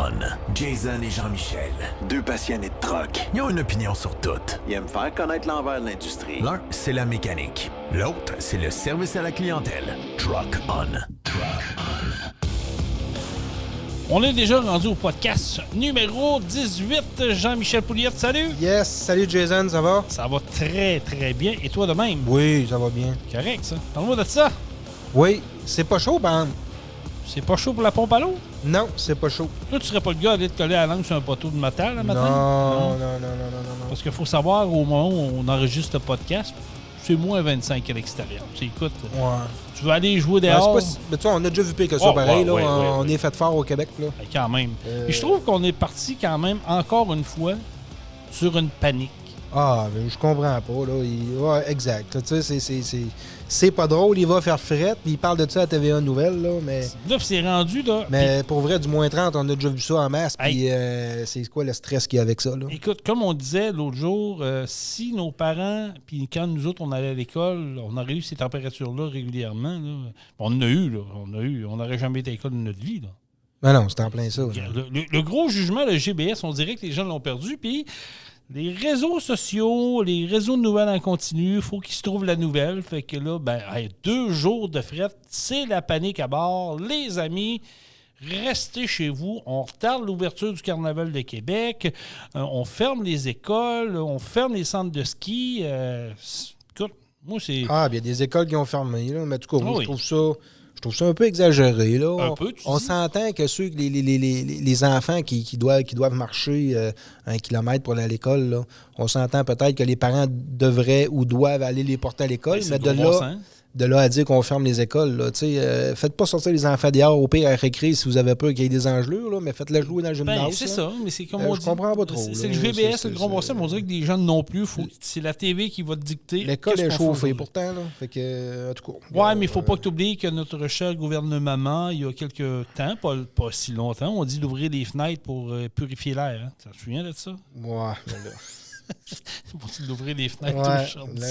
On. Jason et Jean-Michel. Deux passionnés de truck. Ils ont une opinion sur tout. Ils aiment faire connaître l'envers de l'industrie. L'un, c'est la mécanique. L'autre, c'est le service à la clientèle. Truck On. On est déjà rendu au podcast numéro 18. Jean-Michel Pouliot, salut! Yes, salut Jason, ça va? Ça va très, très bien. Et toi de même? Oui, ça va bien. Correct, ça. Parle-moi de ça. Oui, c'est pas chaud, ben. C'est pas chaud pour la pompe à l'eau? Non, c'est pas chaud. Toi, tu serais pas le gars à aller te coller la langue sur un poteau de métal le matin? Non. Parce qu'il faut savoir, au moment où on enregistre le podcast, c'est moins 25 à l'extérieur. Tu écoutes, Ouais. tu veux aller jouer dehors? Mais tu vois, on a déjà vu pire que ça, pareil. ouais, là. ouais, On ouais. est fait fort au Québec, là. Quand même. Et je trouve qu'on est parti quand même, encore une fois, sur une panique. Ah, mais je comprends pas, là. Ouais, exact. Tu sais, c'est pas drôle, il va faire frette, puis il parle de ça à TVA Nouvelles, là, mais... Là, c'est rendu, là... Mais pour vrai, du moins 30, on a déjà vu ça en masse, puis c'est quoi le stress qu'il y a avec ça, là? Écoute, comme on disait l'autre jour, si nos parents, puis quand nous autres, on allait à l'école, on aurait eu ces températures-là régulièrement, là, on en a eu, là. On n'aurait jamais été à l'école de notre vie, là. Ben non, c'est en plein ça. Le gros jugement, le GBS, on dirait que les gens l'ont perdu, puis... Les réseaux sociaux, les réseaux de nouvelles en continu, il faut qu'ils se trouvent la nouvelle. Fait que là, 2 jours de fret, c'est la panique à bord. Les amis, restez chez vous. On retarde l'ouverture du Carnaval de Québec. On ferme les écoles. On ferme les centres de ski. Écoute, moi, c'est... Ah, bien, il y a des écoles qui ont fermé, là. Mais en tout cas, moi, oui. Je trouve ça un peu exagéré, là. Un peu, tu on dis? s'entend que ceux, les enfants qui doivent marcher 1 kilomètre pour aller à l'école, là, on s'entend peut-être que les parents devraient ou doivent aller les porter à l'école, mais de là à dire qu'on ferme les écoles, là, faites pas sortir les enfants dehors au pire à récré si vous avez peur qu'il y ait des engelures, là, mais faites-les jouer dans le gymnase. C'est là. ça, mais c'est comme on dit. Je comprends pas trop. C'est le GBS, le gros bon sens, mais on dirait que les jeunes non plus. C'est la TV qui va te dicter. L'école qu'est-ce est qu'on fait chauffée aujourd'hui. pourtant, là. Fait que, en tout cas. Ouais, mais il ne faut pas que tu oublies que notre cher gouvernement, il y a quelques temps, pas si longtemps, on dit d'ouvrir les fenêtres pour purifier l'air. Hein? Tu te souviens de ça? Ouais, mais là. Faut-il d'ouvrir les fenêtres aujourd'hui?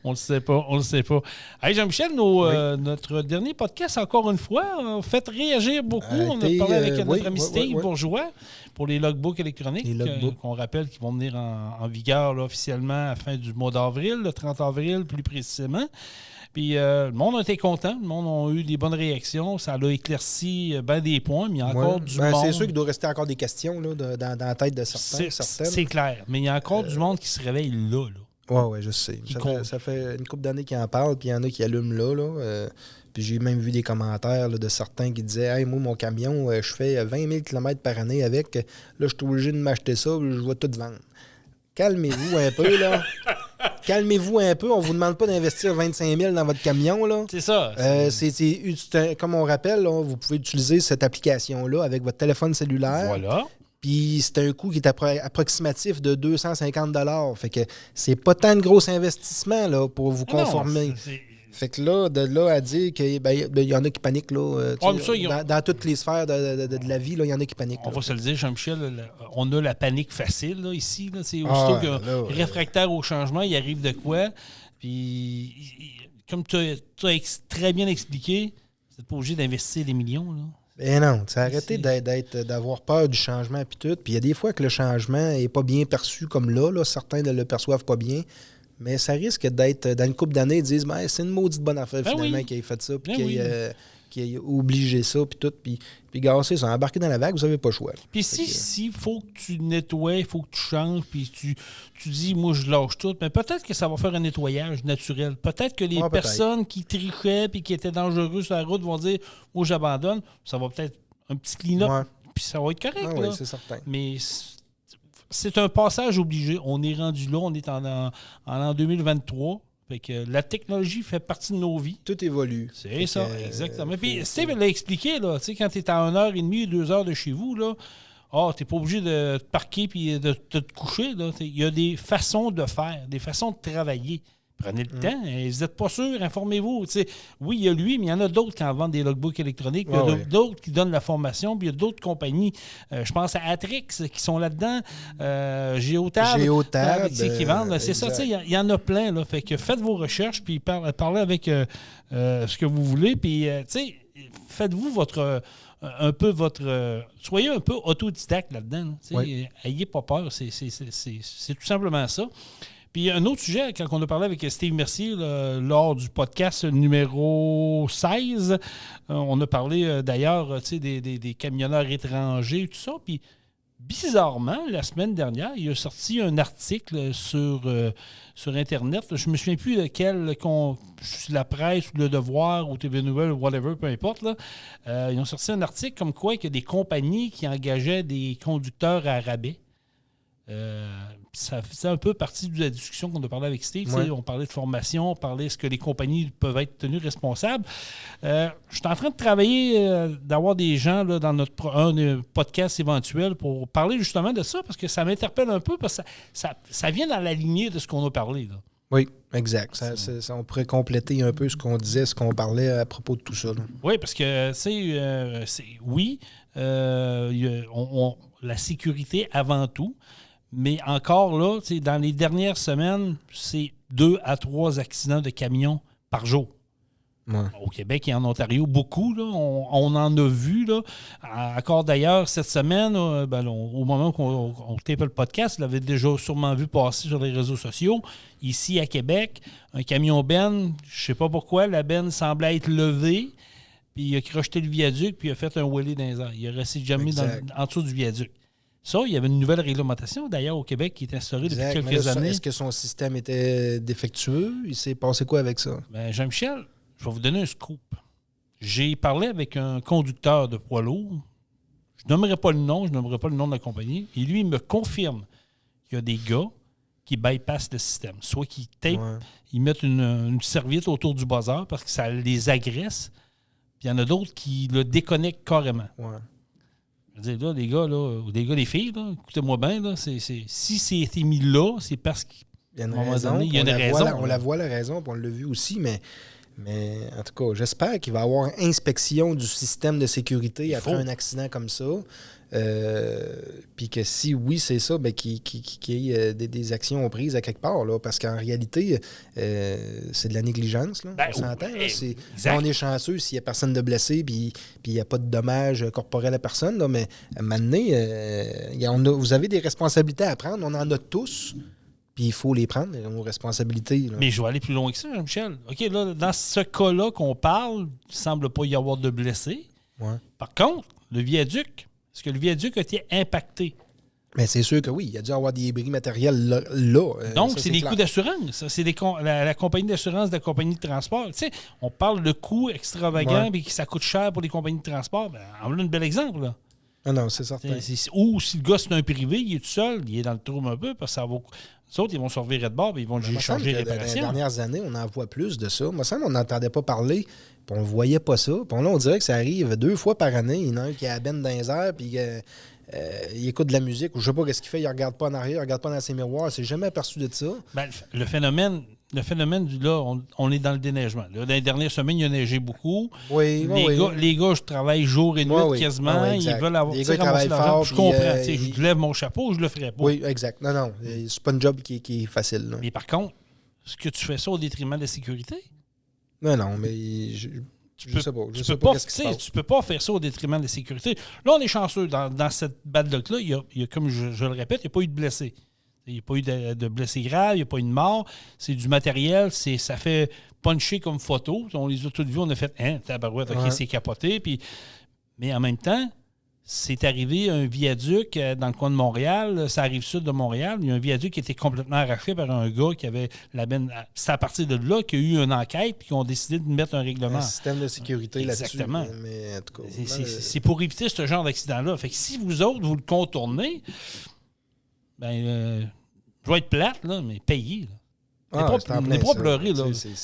On le sait pas. Hey Jean-Michel, notre dernier podcast, encore une fois, a fait réagir beaucoup. On a parlé avec notre ami Steve Bourgeois pour les logbooks électroniques, qu'on rappelle qu'ils vont venir en vigueur là, officiellement à la fin du mois d'avril, le 30 avril plus précisément. Puis le monde a été content, le monde a eu des bonnes réactions, ça l'a éclairci bien des points, mais il y a encore du monde. C'est sûr qu'il doit rester encore des questions là, dans la tête de certaines. C'est clair, mais il y a encore du monde qui se réveille là. Oui, je sais. Ça fait une couple d'années qu'ils en parlent, puis il y en a qui allument là. Puis j'ai même vu des commentaires là, de certains qui disaient « Hey, moi, mon camion, je fais 20 000 km par année avec. Là, je suis obligé de m'acheter ça, je vais tout vendre. » Calmez-vous un peu, là. Calmez-vous un peu. On vous demande pas d'investir 25 000 dans votre camion, là. C'est ça. Comme on rappelle, là, vous pouvez utiliser cette application-là avec votre téléphone cellulaire. Voilà. Puis c'est un coût qui est approximatif de 250 $. Fait que c'est pas tant de gros investissement là, pour vous conformer. Fait que là, de là à dire qu'il y en a qui paniquent, là, dans toutes les sphères de la vie, il y en a qui paniquent. On va se le dire, Jean-Michel, on a la panique facile là, ici. Là, aussitôt que réfractaire au changement, il arrive de quoi. Puis, comme tu as très bien expliqué, vous n'êtes pas obligé d'investir des millions. Là. Ben non, c'est arrêter d'avoir peur du changement puis tout. Puis il y a des fois que le changement n'est pas bien perçu comme là. Certains ne le perçoivent pas bien. Mais ça risque d'être, dans une couple d'années, ils disent c'est une maudite bonne affaire finalement qui ait fait ça, puis qui ait obligé ça, puis tout. Puis c'est ça, embarquer dans la vague, vous n'avez pas le choix. Puis si faut que tu nettoies, il faut que tu changes, puis tu dis, moi, je lâche tout, mais peut-être que ça va faire un nettoyage naturel. Peut-être que les personnes qui trichaient puis qui étaient dangereuses sur la route vont dire, moi, j'abandonne. Ça va peut-être un petit clean-up, puis ça va être correct. Oui, c'est certain. Mais c'est un passage obligé. On est rendu là, on est en 2023. Fait que la technologie fait partie de nos vies. Tout évolue. C'est ça, exactement. Puis Steve l'a expliqué, là, quand tu es à 1h30, 2 heures de chez vous, là, tu n'es pas obligé de te parquer et de te coucher. Il y a des façons de faire, des façons de travailler. Prenez le temps. Vous n'êtes pas sûr, informez-vous. Oui, il y a lui, mais il y en a d'autres qui en vendent des logbooks électroniques. Il y a d'autres qui donnent la formation. Puis il y a d'autres compagnies. Je pense à Atrix qui sont là-dedans. Géotab. Qui vendent. C'est ça. Il y en a plein. Là. Fait que faites vos recherches puis parlez avec ce que vous voulez. Puis, faites-vous soyez un peu autodidacte là-dedans. Oui. Ayez pas peur, c'est tout simplement ça. Puis un autre sujet, quand on a parlé avec Steve Mercier lors du podcast numéro 16, on a parlé d'ailleurs des camionneurs étrangers, tout ça. Puis bizarrement, la semaine dernière, il a sorti un article sur Internet. Je ne me souviens plus lequel, sur la presse ou Le Devoir ou TV Nouvelles ou whatever, peu importe. Là. Ils ont sorti un article comme quoi il y a des compagnies qui engageaient des conducteurs à rabais. Ça faisait un peu partie de la discussion qu'on a parlé avec Steve. Ouais. On parlait de formation, on parlait de ce que les compagnies peuvent être tenues responsables. Je suis en train de travailler, d'avoir des gens là, dans un podcast éventuel pour parler justement de ça, parce que ça m'interpelle un peu, parce que ça vient dans la lignée de ce qu'on a parlé. Là. Oui, exact. On pourrait compléter un peu ce qu'on disait, ce qu'on parlait à propos de tout ça. Là. Oui, parce que, la sécurité avant tout. Mais encore là, dans les dernières semaines, c'est 2 à 3 accidents de camions par jour. Ouais. Au Québec et en Ontario, beaucoup. Là, on en a vu. Là. Encore d'ailleurs, cette semaine, au moment qu'on tape le podcast, vous l'avez déjà sûrement vu passer sur les réseaux sociaux. Ici, à Québec, un camion benne, je ne sais pas pourquoi, la benne semblait être levée, puis il a crocheté le viaduc, puis il a fait un wheelie dans les airs. Il est resté jamais en dessous du viaduc. Ça, il y avait une nouvelle réglementation, d'ailleurs, au Québec, qui est instaurée depuis quelques années. Est-ce que son système était défectueux? Il s'est passé quoi avec ça? Bien, Jean-Michel, je vais vous donner un scoop. J'ai parlé avec un conducteur de poids lourd. Je nommerai pas le nom de la compagnie. Et lui, il me confirme qu'il y a des gars qui bypassent le système. Soit qu'ils tapent, ils mettent une serviette autour du buzzer parce que ça les agresse. Puis il y en a d'autres qui le déconnectent carrément. Ouais. Je veux dire, là, les gars, là, ou des gars, les filles, là, écoutez-moi bien, là, si c'est été mis là, c'est parce qu'il y a une raison. Il y a une raison. On la voit, la raison, puis on l'a vu aussi, mais en tout cas, j'espère qu'il va y avoir inspection du système de sécurité après un accident comme ça. Puis que si oui, c'est ça, ben, qu'il y ait des actions prises à quelque part, là, parce qu'en réalité, c'est de la négligence. Là, on s'entend. Là, on est chanceux s'il n'y a personne de blessé puis il n'y a pas de dommages corporels à personne. Là, mais à un moment donné, vous avez des responsabilités à prendre. On en a tous. Puis il faut les prendre, nos responsabilités. Là. Mais je vais aller plus loin que ça, Jean-Michel. OK, là, dans ce cas-là qu'on parle, il ne semble pas y avoir de blessés. Ouais. Par contre, le viaduc, est-ce que le viaduc a été impacté? Mais c'est sûr que oui. Il y a dû avoir des bris matériels là. Donc, ça, c'est des coûts d'assurance. C'est la compagnie d'assurance de la compagnie de transport. Tu sais, on parle de coûts extravagants et que ça coûte cher pour les compagnies de transport. Ben, en voilà un bel exemple, là. Non, c'est certain. Ou si le gars, c'est un privé, il est tout seul, il est dans le trou un peu, parce que ça va... Les autres, ils vont se revirer de bord et ils vont changer les réparations. Dans les dernières années, on en voit plus de ça. Moi, ça, on n'entendait pas parler, puis on ne voyait pas ça. Puis là, on dirait que ça arrive 2 fois par année. Il y en a un qui a la benne dans les airs, puis il écoute de la musique, ou je ne sais pas ce qu'il fait, il ne regarde pas en arrière, il ne regarde pas dans ses miroirs. Il ne s'est jamais aperçu de ça. Ben, le phénomène, là, on est dans le déneigement. Là, dans les dernières semaines, il a neigé beaucoup. Les gars, je travaille jour et nuit quasiment. Ils veulent avoir... Les gars, ils travaillent fort. Je comprends. Je lève mon chapeau, je le ferais pas. Oui, exact. Non. C'est pas un job qui est facile. Là. Mais par contre, est-ce que tu fais ça au détriment de la sécurité? Non, mais... Tu peux pas faire ça au détriment de la sécurité. Là, on est chanceux. Dans cette bad luck-là, il y a, comme je le répète, il n'y a pas eu de blessés. Il n'y a pas eu de blessés graves, il n'y a pas eu de mort. C'est du matériel, ça fait puncher comme photo. On les a toutes vues, on a fait tabarouette, OK, c'est capoté. Mais en même temps, c'est arrivé un viaduc dans le coin de Montréal, ça arrive sud de Montréal. Il y a un viaduc qui était complètement arraché par un gars qui avait la benne. C'est à partir de là qu'il y a eu une enquête et qu'ils ont décidé de mettre un règlement. Un système de sécurité là-dessus. Exactement. Mais en tout cas, c'est pour éviter ce genre d'accident-là. Fait que si vous autres, vous le contournez, je vais être plate, là, mais payez. Là. N'est pas pleurer, là.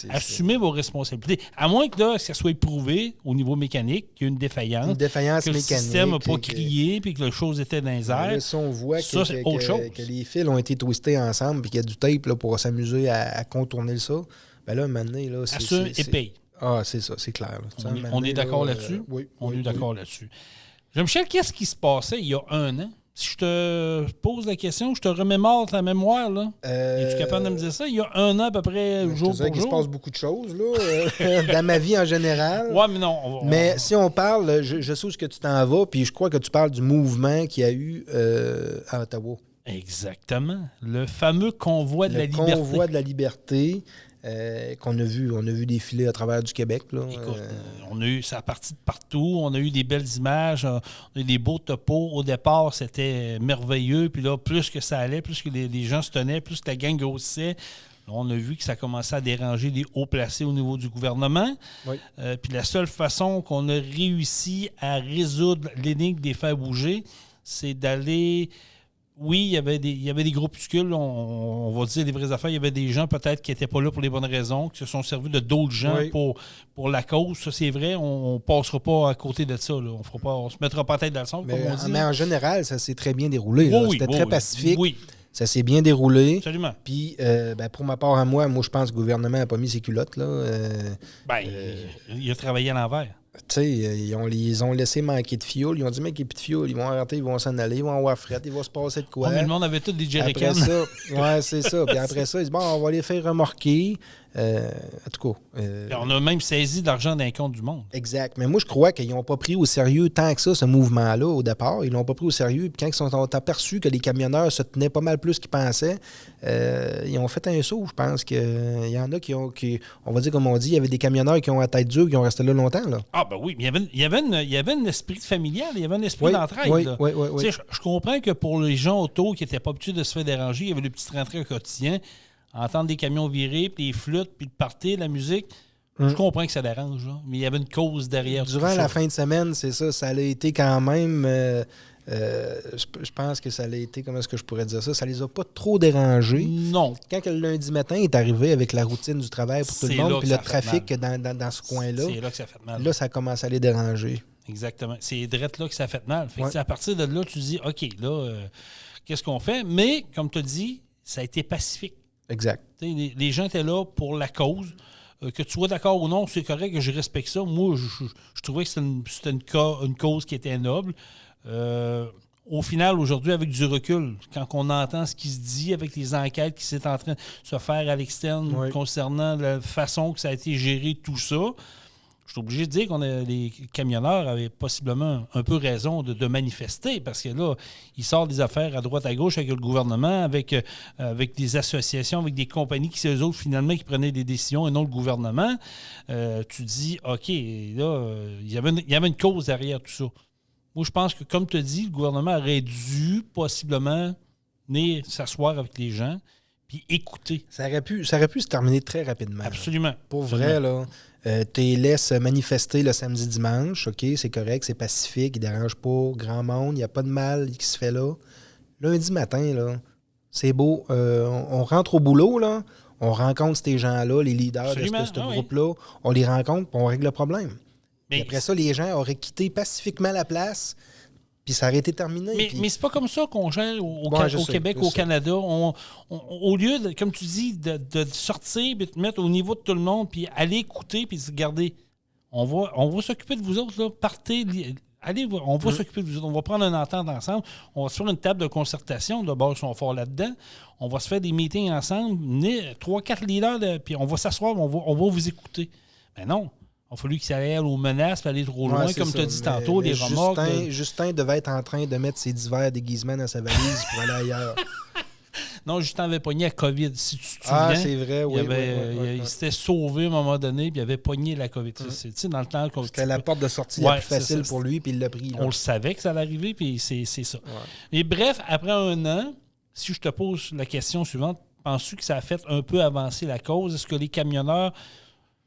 Assumez vos responsabilités. À moins que là, ça soit prouvé au niveau mécanique qu'il y a une défaillance. Une défaillance mécanique. Que le système n'a pas crié puis que la chose était dans les airs. Si on voit c'est autre chose. Que les fils ont été twistés ensemble et qu'il y a du tape là, pour s'amuser à contourner ça, ben là, maintenant, là, assume et paye. Ah, c'est ça, c'est clair. On est d'accord là-dessus? Oui. On est d'accord là-dessus. Jean-Michel, qu'est-ce qui se passait il y a un an si je te pose la question, je te remémore ta mémoire, là. Es-tu capable de me dire ça? Il y a 1 an à peu près, jour pour jour. Il se passe beaucoup de choses là, dans ma vie en général. Oui, mais non. Mais si on parle, je sais où que tu t'en vas, puis je crois que tu parles du mouvement qu'il y a eu à Ottawa. Exactement. Le fameux convoi de la liberté. Le convoi de la liberté. Qu'on a vu défiler à travers du Québec. Là. Écoute, ça a parti de partout. On a eu des belles images, on a eu des beaux topos. Au départ, c'était merveilleux. Puis là, plus que ça allait, plus que les gens se tenaient, plus que la gang grossissait, là, on a vu que ça commençait à déranger les hauts placés au niveau du gouvernement. Oui. Puis la seule façon qu'on a réussi à résoudre l'énigme des faire bouger, c'est d'aller... Oui, il y avait des groupuscules, on va dire des vraies affaires. Il y avait des gens peut-être qui n'étaient pas là pour les bonnes raisons, qui se sont servis de d'autres gens pour la cause. Ça, c'est vrai. On ne passera pas à côté de ça. Là. On se mettra pas tête dans le son, comme on dit. Mais en général, ça s'est très bien déroulé. C'était très pacifique. Oui. Ça s'est bien déroulé. Absolument. Puis, pour ma part à moi, je pense que le gouvernement n'a pas mis ses culottes. Là. Il a travaillé à l'envers. Tu sais, ils ont laissé manquer de fioul. Ils ont dit, mec, il n'y a plus de fioul. Ils vont arrêter, ils vont s'en aller, ils vont avoir fret, il va se passer de quoi. Mais le monde avait tous des jerrycans. Après ça, ouais, c'est ça. Puis après ça, ils disent, bon, on va les faire remorquer. En tout cas. On a même saisi de l'argent d'un compte du monde. Exact. Mais moi, je crois qu'ils n'ont pas pris au sérieux tant que ça, ce mouvement-là, au départ. Ils l'ont pas pris au sérieux. Puis quand ils sont aperçus que les camionneurs se tenaient pas mal plus qu'ils pensaient, ils ont fait un saut. Je pense qu'il y en a qui, on va dire comme on dit, il y avait des camionneurs qui ont la tête dure, qui ont resté là longtemps. Là. Ah, ben oui. Mais il y avait un esprit familial, il y avait un esprit d'entraide. Oui. Je comprends que pour les gens auto qui n'étaient pas habitués de se faire déranger, il y avait le petit rentrée au quotidien. Entendre des camions virer, puis les flûtes, puis le party, la musique, je comprends que ça dérange, là, mais il y avait une cause derrière. Durant la fin de semaine, c'est ça. Ça a été quand même... je pense que ça a été... Comment est-ce que je pourrais dire ça? Ça les a pas trop dérangés. Non. Quand le lundi matin est arrivé avec la routine du travail pour tout le monde, puis le trafic dans ce coin-là, c'est là que ça fait mal. Là, ça commence à les déranger. Exactement. C'est direct là que ça fait mal. Fait que à partir de là, tu dis, OK, là, qu'est-ce qu'on fait? Mais, comme tu as dit, ça a été pacifique. Exact. Les gens étaient là pour la cause. Que tu sois d'accord ou non, c'est correct, je respecte ça. Moi, je trouvais que c'était une cause qui était noble. Au final, aujourd'hui, avec du recul, quand on entend ce qui se dit avec les enquêtes qui sont en train de se faire à l'externe concernant la façon que ça a été géré, tout ça, je suis obligé de dire les camionneurs avaient possiblement un peu raison de manifester parce que là, ils sortent des affaires à droite à gauche avec le gouvernement, avec des associations, avec des compagnies qui, c'est eux autres, finalement, qui prenaient des décisions et non le gouvernement. Tu dis, OK, là, il y avait une cause derrière tout ça. Moi, je pense que, comme tu as dit, le gouvernement aurait dû possiblement venir s'asseoir avec les gens puis écouter. Ça aurait pu se terminer très rapidement. Absolument. Là. Pour vrai, là. Tu les laisses manifester le samedi-dimanche, OK, c'est correct, c'est pacifique, ils ne dérangent pas grand monde, il n'y a pas de mal qui se fait là. Lundi matin, là, c'est beau, on rentre au boulot, là, on rencontre ces gens-là, les leaders de ce groupe-là, on les rencontre et on règle le problème. Et après ça, les gens auraient quitté pacifiquement la place, puis ça aurait été terminé. Mais c'est pas comme ça qu'on gère au Québec, au Canada. Au lieu, comme tu dis, de sortir et de te mettre au niveau de tout le monde, puis aller écouter, puis se garder, on va s'occuper de vous autres, là, partez, allez, on va s'occuper de vous autres, on va prendre une entente ensemble, on va se faire une table de concertation, d'abord, ils sont forts là-dedans, on va se faire des meetings ensemble, 3-4 leaders, puis on va s'asseoir, on va vous écouter. Mais non. Il a fallu qu'il s'aille aux menaces et aller trop loin, comme tu as dit tantôt, les remorques. Justin devait être en train de mettre ses divers déguisements dans sa valise pour aller ailleurs. Non, Justin avait pogné la COVID, si tu te souviens. Ah, c'est vrai, oui. Il s'était sauvé à un moment donné, puis il avait pogné la COVID. C'est dans le temps c'était la porte de sortie la plus facile pour lui, puis il l'a pris. Là. On le savait que ça allait arriver, puis c'est ça. Ouais. Mais bref, après 1 an, si je te pose la question suivante, penses-tu que ça a fait un peu avancer la cause? Est-ce que les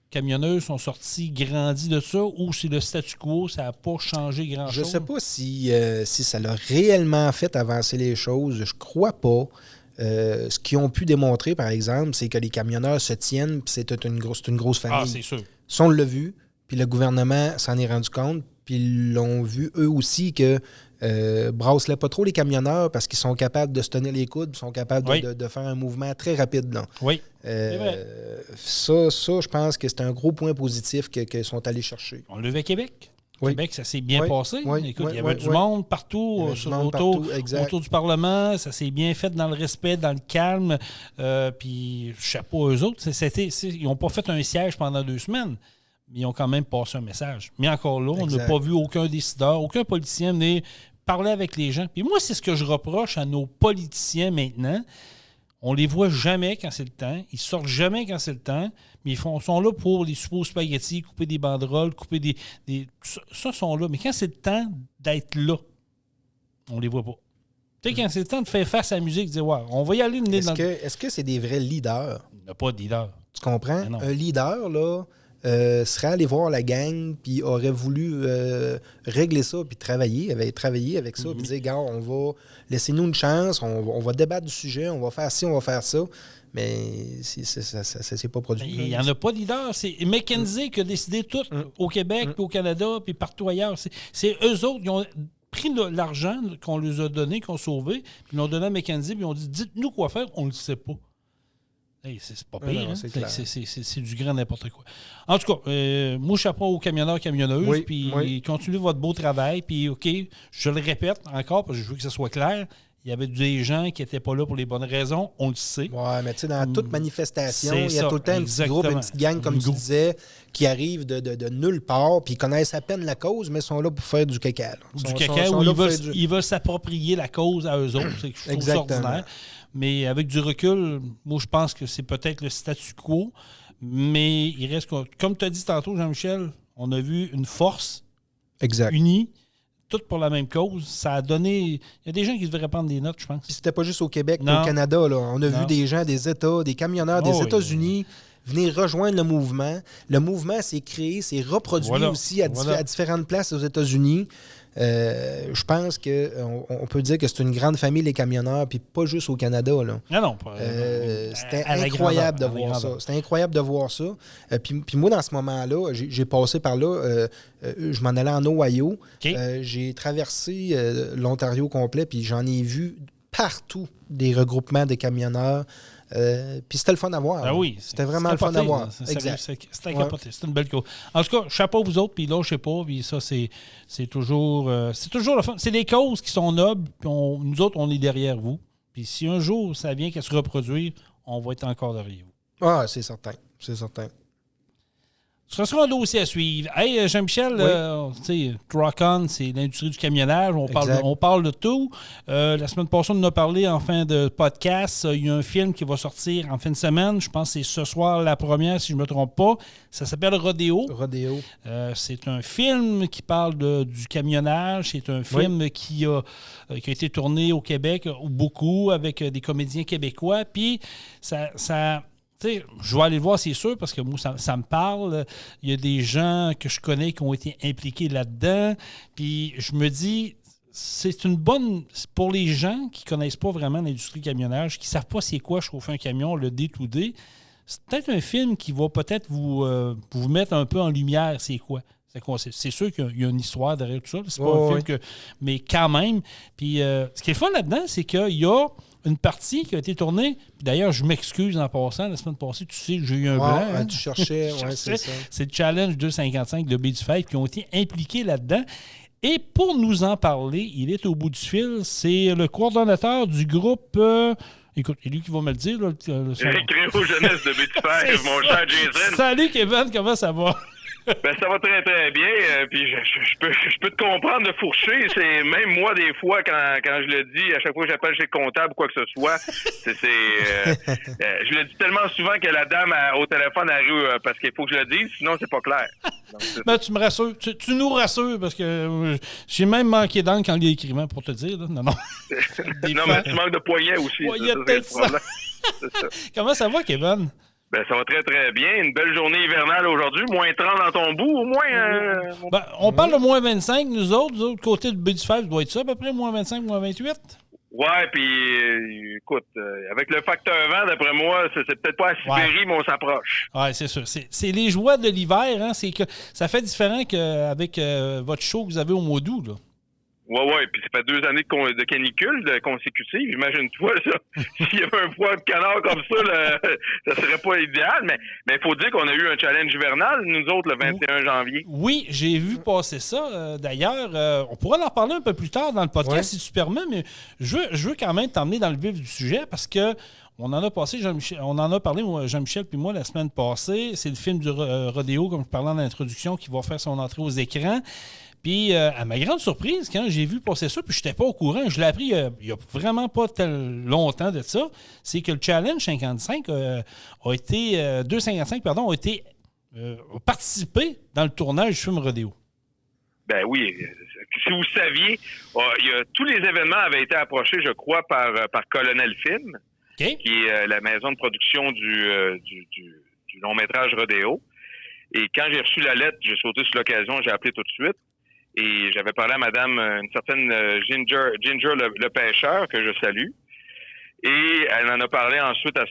camionneuses sont sortis grandis de ça ou si le statu quo, ça n'a pas changé grand-chose? Je ne sais pas si ça l'a réellement fait avancer les choses. Je crois pas. Ce qu'ils ont pu démontrer, par exemple, c'est que les camionneurs se tiennent puis c'est une grosse famille. Ah, c'est sûr. Ça, on l'a vu, puis le gouvernement s'en est rendu compte, puis ils l'ont vu eux aussi que brasselaient pas trop les camionneurs parce qu'ils sont capables de se tenir les coudes, ils sont capables de faire un mouvement très rapide. Là. Oui, c'est vrai. Ça, je pense que c'est un gros point positif qu'ils sont allés chercher. On l'a vu à Québec. Au Québec, ça s'est bien passé. Écoute, il y avait du monde partout, autour du Parlement. Ça s'est bien fait dans le respect, dans le calme. Puis, chapeau à eux autres. Ils n'ont pas fait un siège pendant 2 semaines, mais ils ont quand même passé un message. Mais encore là, on n'a pas vu aucun décideur, aucun politicien venir parler avec les gens. Puis moi, c'est ce que je reproche à nos politiciens maintenant. On les voit jamais quand c'est le temps. Ils sortent jamais quand c'est le temps. Mais ils sont là pour les soupes aux spaghettis, couper des banderoles, couper des... Ça, sont là. Mais quand c'est le temps d'être là, on les voit pas. Tu sais, quand c'est le temps de faire face à la musique, de dire, ouais, on va y aller. Est-ce que c'est des vrais leaders? Il n'y a pas de leader. Tu comprends? Un leader, là, serait allé voir la gang, puis aurait voulu régler ça, puis travailler avec ça, puis dire, gars, on va... Laissez-nous une chance, on va débattre du sujet, on va faire ci, on va faire ça. Mais ça s'est pas produit. Il n'y en a pas de leader. C'est McKinsey qui a décidé tout au Québec, puis au Canada, puis partout ailleurs. C'est eux autres qui ont pris l'argent qu'on leur a donné, qu'on a sauvé, puis ils l'ont donné à McKinsey, puis ils ont dit, dites-nous quoi faire, on ne le sait pas. Hey, c'est pas pire, c'est du grand n'importe quoi. En tout cas, moi, chapeau aux camionneurs, camionneuses, puis continuez votre beau travail, puis OK, je le répète encore, parce que je veux que ça soit clair, il y avait des gens qui n'étaient pas là pour les bonnes raisons, on le sait. Oui, mais tu sais, dans toute manifestation, il y a tout le temps un petit groupe, une petite gang, comme tu disais, qui arrive de nulle part, puis ils connaissent à peine la cause, mais ils sont là pour faire du caca. Ils veulent s'approprier la cause à eux autres, c'est je trouve ça ordinaire. Mais avec du recul, moi, je pense que c'est peut-être le statu quo, mais il reste, comme tu as dit tantôt, Jean-Michel, on a vu une force unie, toutes pour la même cause. Ça a donné... Il y a des gens qui devraient prendre des notes, je pense. Puis c'était pas juste au Québec, mais au Canada. Là. On a vu des gens des États, des camionneurs des États-Unis venir rejoindre le mouvement. Le mouvement s'est créé, s'est reproduit aussi à différentes places aux États-Unis. Je pense qu'on peut dire que c'est une grande famille, les camionneurs, puis pas juste au Canada. Là. C'était incroyable de voir ça. C'était incroyable de voir ça. Puis moi, dans ce moment-là, j'ai passé par là. Je m'en allais en Ohio. J'ai traversé l'Ontario complet, puis j'en ai vu partout des regroupements de camionneurs. Puis c'était le fun à voir. Ah oui, c'était vraiment le fun à voir. C'était capoté. C'était une belle cause. En tout cas, chapeau vous autres, puis là, je sais pas, puis ça, c'est toujours le fun. C'est des causes qui sont nobles, puis nous autres, on est derrière vous. Puis si un jour, ça vient qu'à se reproduire, on va être encore derrière vous. Ah, c'est certain. C'est certain. Ce sera un dossier à suivre. Hey, Jean-Michel, tu sais, Truck-On, c'est l'industrie du camionnage. On parle de tout. La semaine passée, on en a parlé en fin de podcast. Il y a un film qui va sortir en fin de semaine. Je pense que c'est ce soir la première, si je ne me trompe pas. Ça s'appelle Rodéo. C'est un film qui parle du camionnage. C'est un film qui a été tourné au Québec, beaucoup, avec des comédiens québécois. Puis, ça t'sais, je vais aller le voir, c'est sûr, parce que moi, ça me parle. Il y a des gens que je connais qui ont été impliqués là-dedans. Puis je me dis, c'est une bonne... Pour les gens qui ne connaissent pas vraiment l'industrie camionnage, qui ne savent pas c'est quoi chauffer un camion, le day-to-day, c'est peut-être un film qui va peut-être vous mettre un peu en lumière c'est quoi. C'est sûr qu'il y a une histoire derrière tout ça. C'est pas un film que... Mais quand même. Puis ce qui est fun là-dedans, c'est qu'il y a une partie qui a été tournée. Puis d'ailleurs, je m'excuse en passant. La semaine passée, tu sais, j'ai eu un blanc. Hein? Tu cherchais, c'est ça. C'est le Challenge 255 de B-du-Five qui ont été impliqués là-dedans. Et pour nous en parler, il est au bout du fil. C'est le coordonnateur du groupe... Écoute, c'est lui qui va me le dire. Récréo Jeunesse de B-du-Five, mon cher Jason. Salut Kevin, comment ça va? Ben, ça va très, très bien. Puis je peux te comprendre de fourcher. C'est même moi, des fois, quand je le dis, à chaque fois que j'appelle chez le comptable ou quoi que ce soit, je le dis tellement souvent que la dame au téléphone arrive parce qu'il faut que je le dise, sinon c'est pas clair. Donc, tu me rassures. Tu nous rassures parce que j'ai même manqué d'encre quand il y a écrivant pour te dire. Là. Non. Non, mais tu manques de poignets aussi. Il y a peut-être ça. Comment ça va, Kevin? Ben, ça va très, très bien. Une belle journée hivernale aujourd'hui. moins 30 dans ton bout, au moins. On parle de moins 25, nous autres. Côté de B-du-Five, ça doit être ça, à peu près, moins 25, moins 28? Ouais, puis écoute, avec le facteur vent, d'après moi, c'est peut-être pas à Sibérie, mais on s'approche. Ouais, c'est sûr. C'est les joies de l'hiver, hein. C'est que ça fait différent qu'avec votre show que vous avez au mois d'août, là. Ouais. Puis ça fait 2 années de canicule consécutives. Imagine-toi, ça. S'il y avait un poids de canard comme ça, ça serait pas idéal. Mais il faut dire qu'on a eu un challenge hivernal, nous autres, le 21 janvier. Oui, j'ai vu passer ça. D'ailleurs, on pourra en reparler un peu plus tard dans le podcast, si tu permets, mais je veux quand même t'emmener dans le vif du sujet parce que on en a parlé, Jean-Michel puis moi, la semaine passée. C'est le film du rodéo, comme je parlais en introduction, qui va faire son entrée aux écrans. Puis, à ma grande surprise, quand j'ai vu passer ça, puis je n'étais pas au courant, je l'ai appris il n'y a vraiment pas longtemps de ça, c'est que le Challenge 55 a participé dans le tournage du film rodéo. Ben oui. Si vous saviez, tous les événements avaient été approchés, je crois, par Colonel Film, qui est la maison de production du long-métrage rodéo. Et quand j'ai reçu la lettre, j'ai sauté sur l'occasion, j'ai appelé tout de suite. Et j'avais parlé à madame, une certaine Ginger le pêcheur, que je salue. Et elle en a parlé ensuite à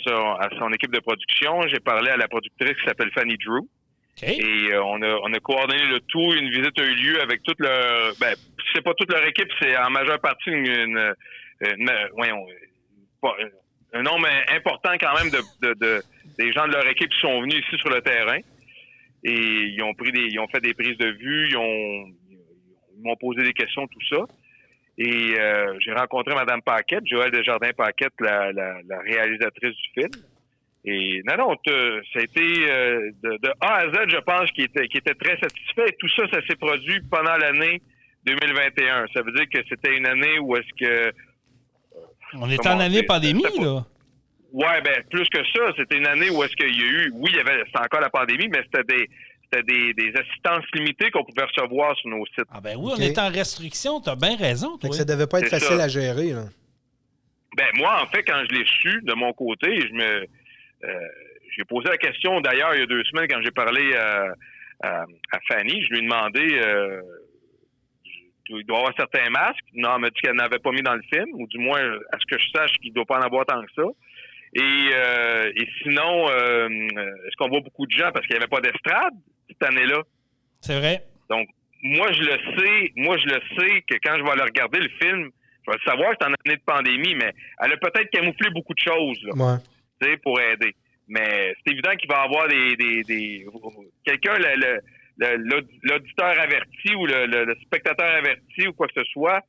son équipe de production. J'ai parlé à la productrice qui s'appelle Fanny Drew. Okay. Et on a coordonné le tout. Une visite a eu lieu avec toute leur... c'est pas toute leur équipe, c'est en majeure partie un nombre important quand même des gens de leur équipe qui sont venus ici sur le terrain. Et ils ont fait des prises de vue, ils m'ont posé des questions, tout ça. Et j'ai rencontré Mme Paquette, Joëlle Desjardins-Paquette, la réalisatrice du film. Et ça a été de A à Z, je pense, qui était très satisfait. Et tout ça, ça s'est produit pendant l'année 2021. Ça veut dire que c'était une année où est-ce que... On est en année pandémie, là. Ouais, plus que ça, c'était une année où est-ce qu'il y a eu... Oui, c'était encore la pandémie, mais c'était des assistances limitées qu'on pouvait recevoir sur nos sites. Ah ben oui, on est en restriction, t'as bien raison. Fait que ça devait pas être facile à gérer, là. Moi, en fait, quand je l'ai su, de mon côté, j'ai posé la question, d'ailleurs, il y a 2 semaines, quand j'ai parlé à Fanny, je lui ai demandé... il doit y avoir certains masques. Non, elle m'a dit qu'elle n'avait pas mis dans le film, ou du moins, à ce que je sache, qu'il ne doit pas en avoir tant que ça. Et sinon, est-ce qu'on voit beaucoup de gens parce qu'il n'y avait pas d'estrade cette année-là? C'est vrai. Donc, moi, je le sais que quand je vais aller regarder le film, je vais le savoir que c'est en année de pandémie, mais elle a peut-être camouflé beaucoup de choses, là, pour aider. Mais c'est évident qu'il va y avoir quelqu'un, l'auditeur averti ou le spectateur averti ou quoi que ce soit,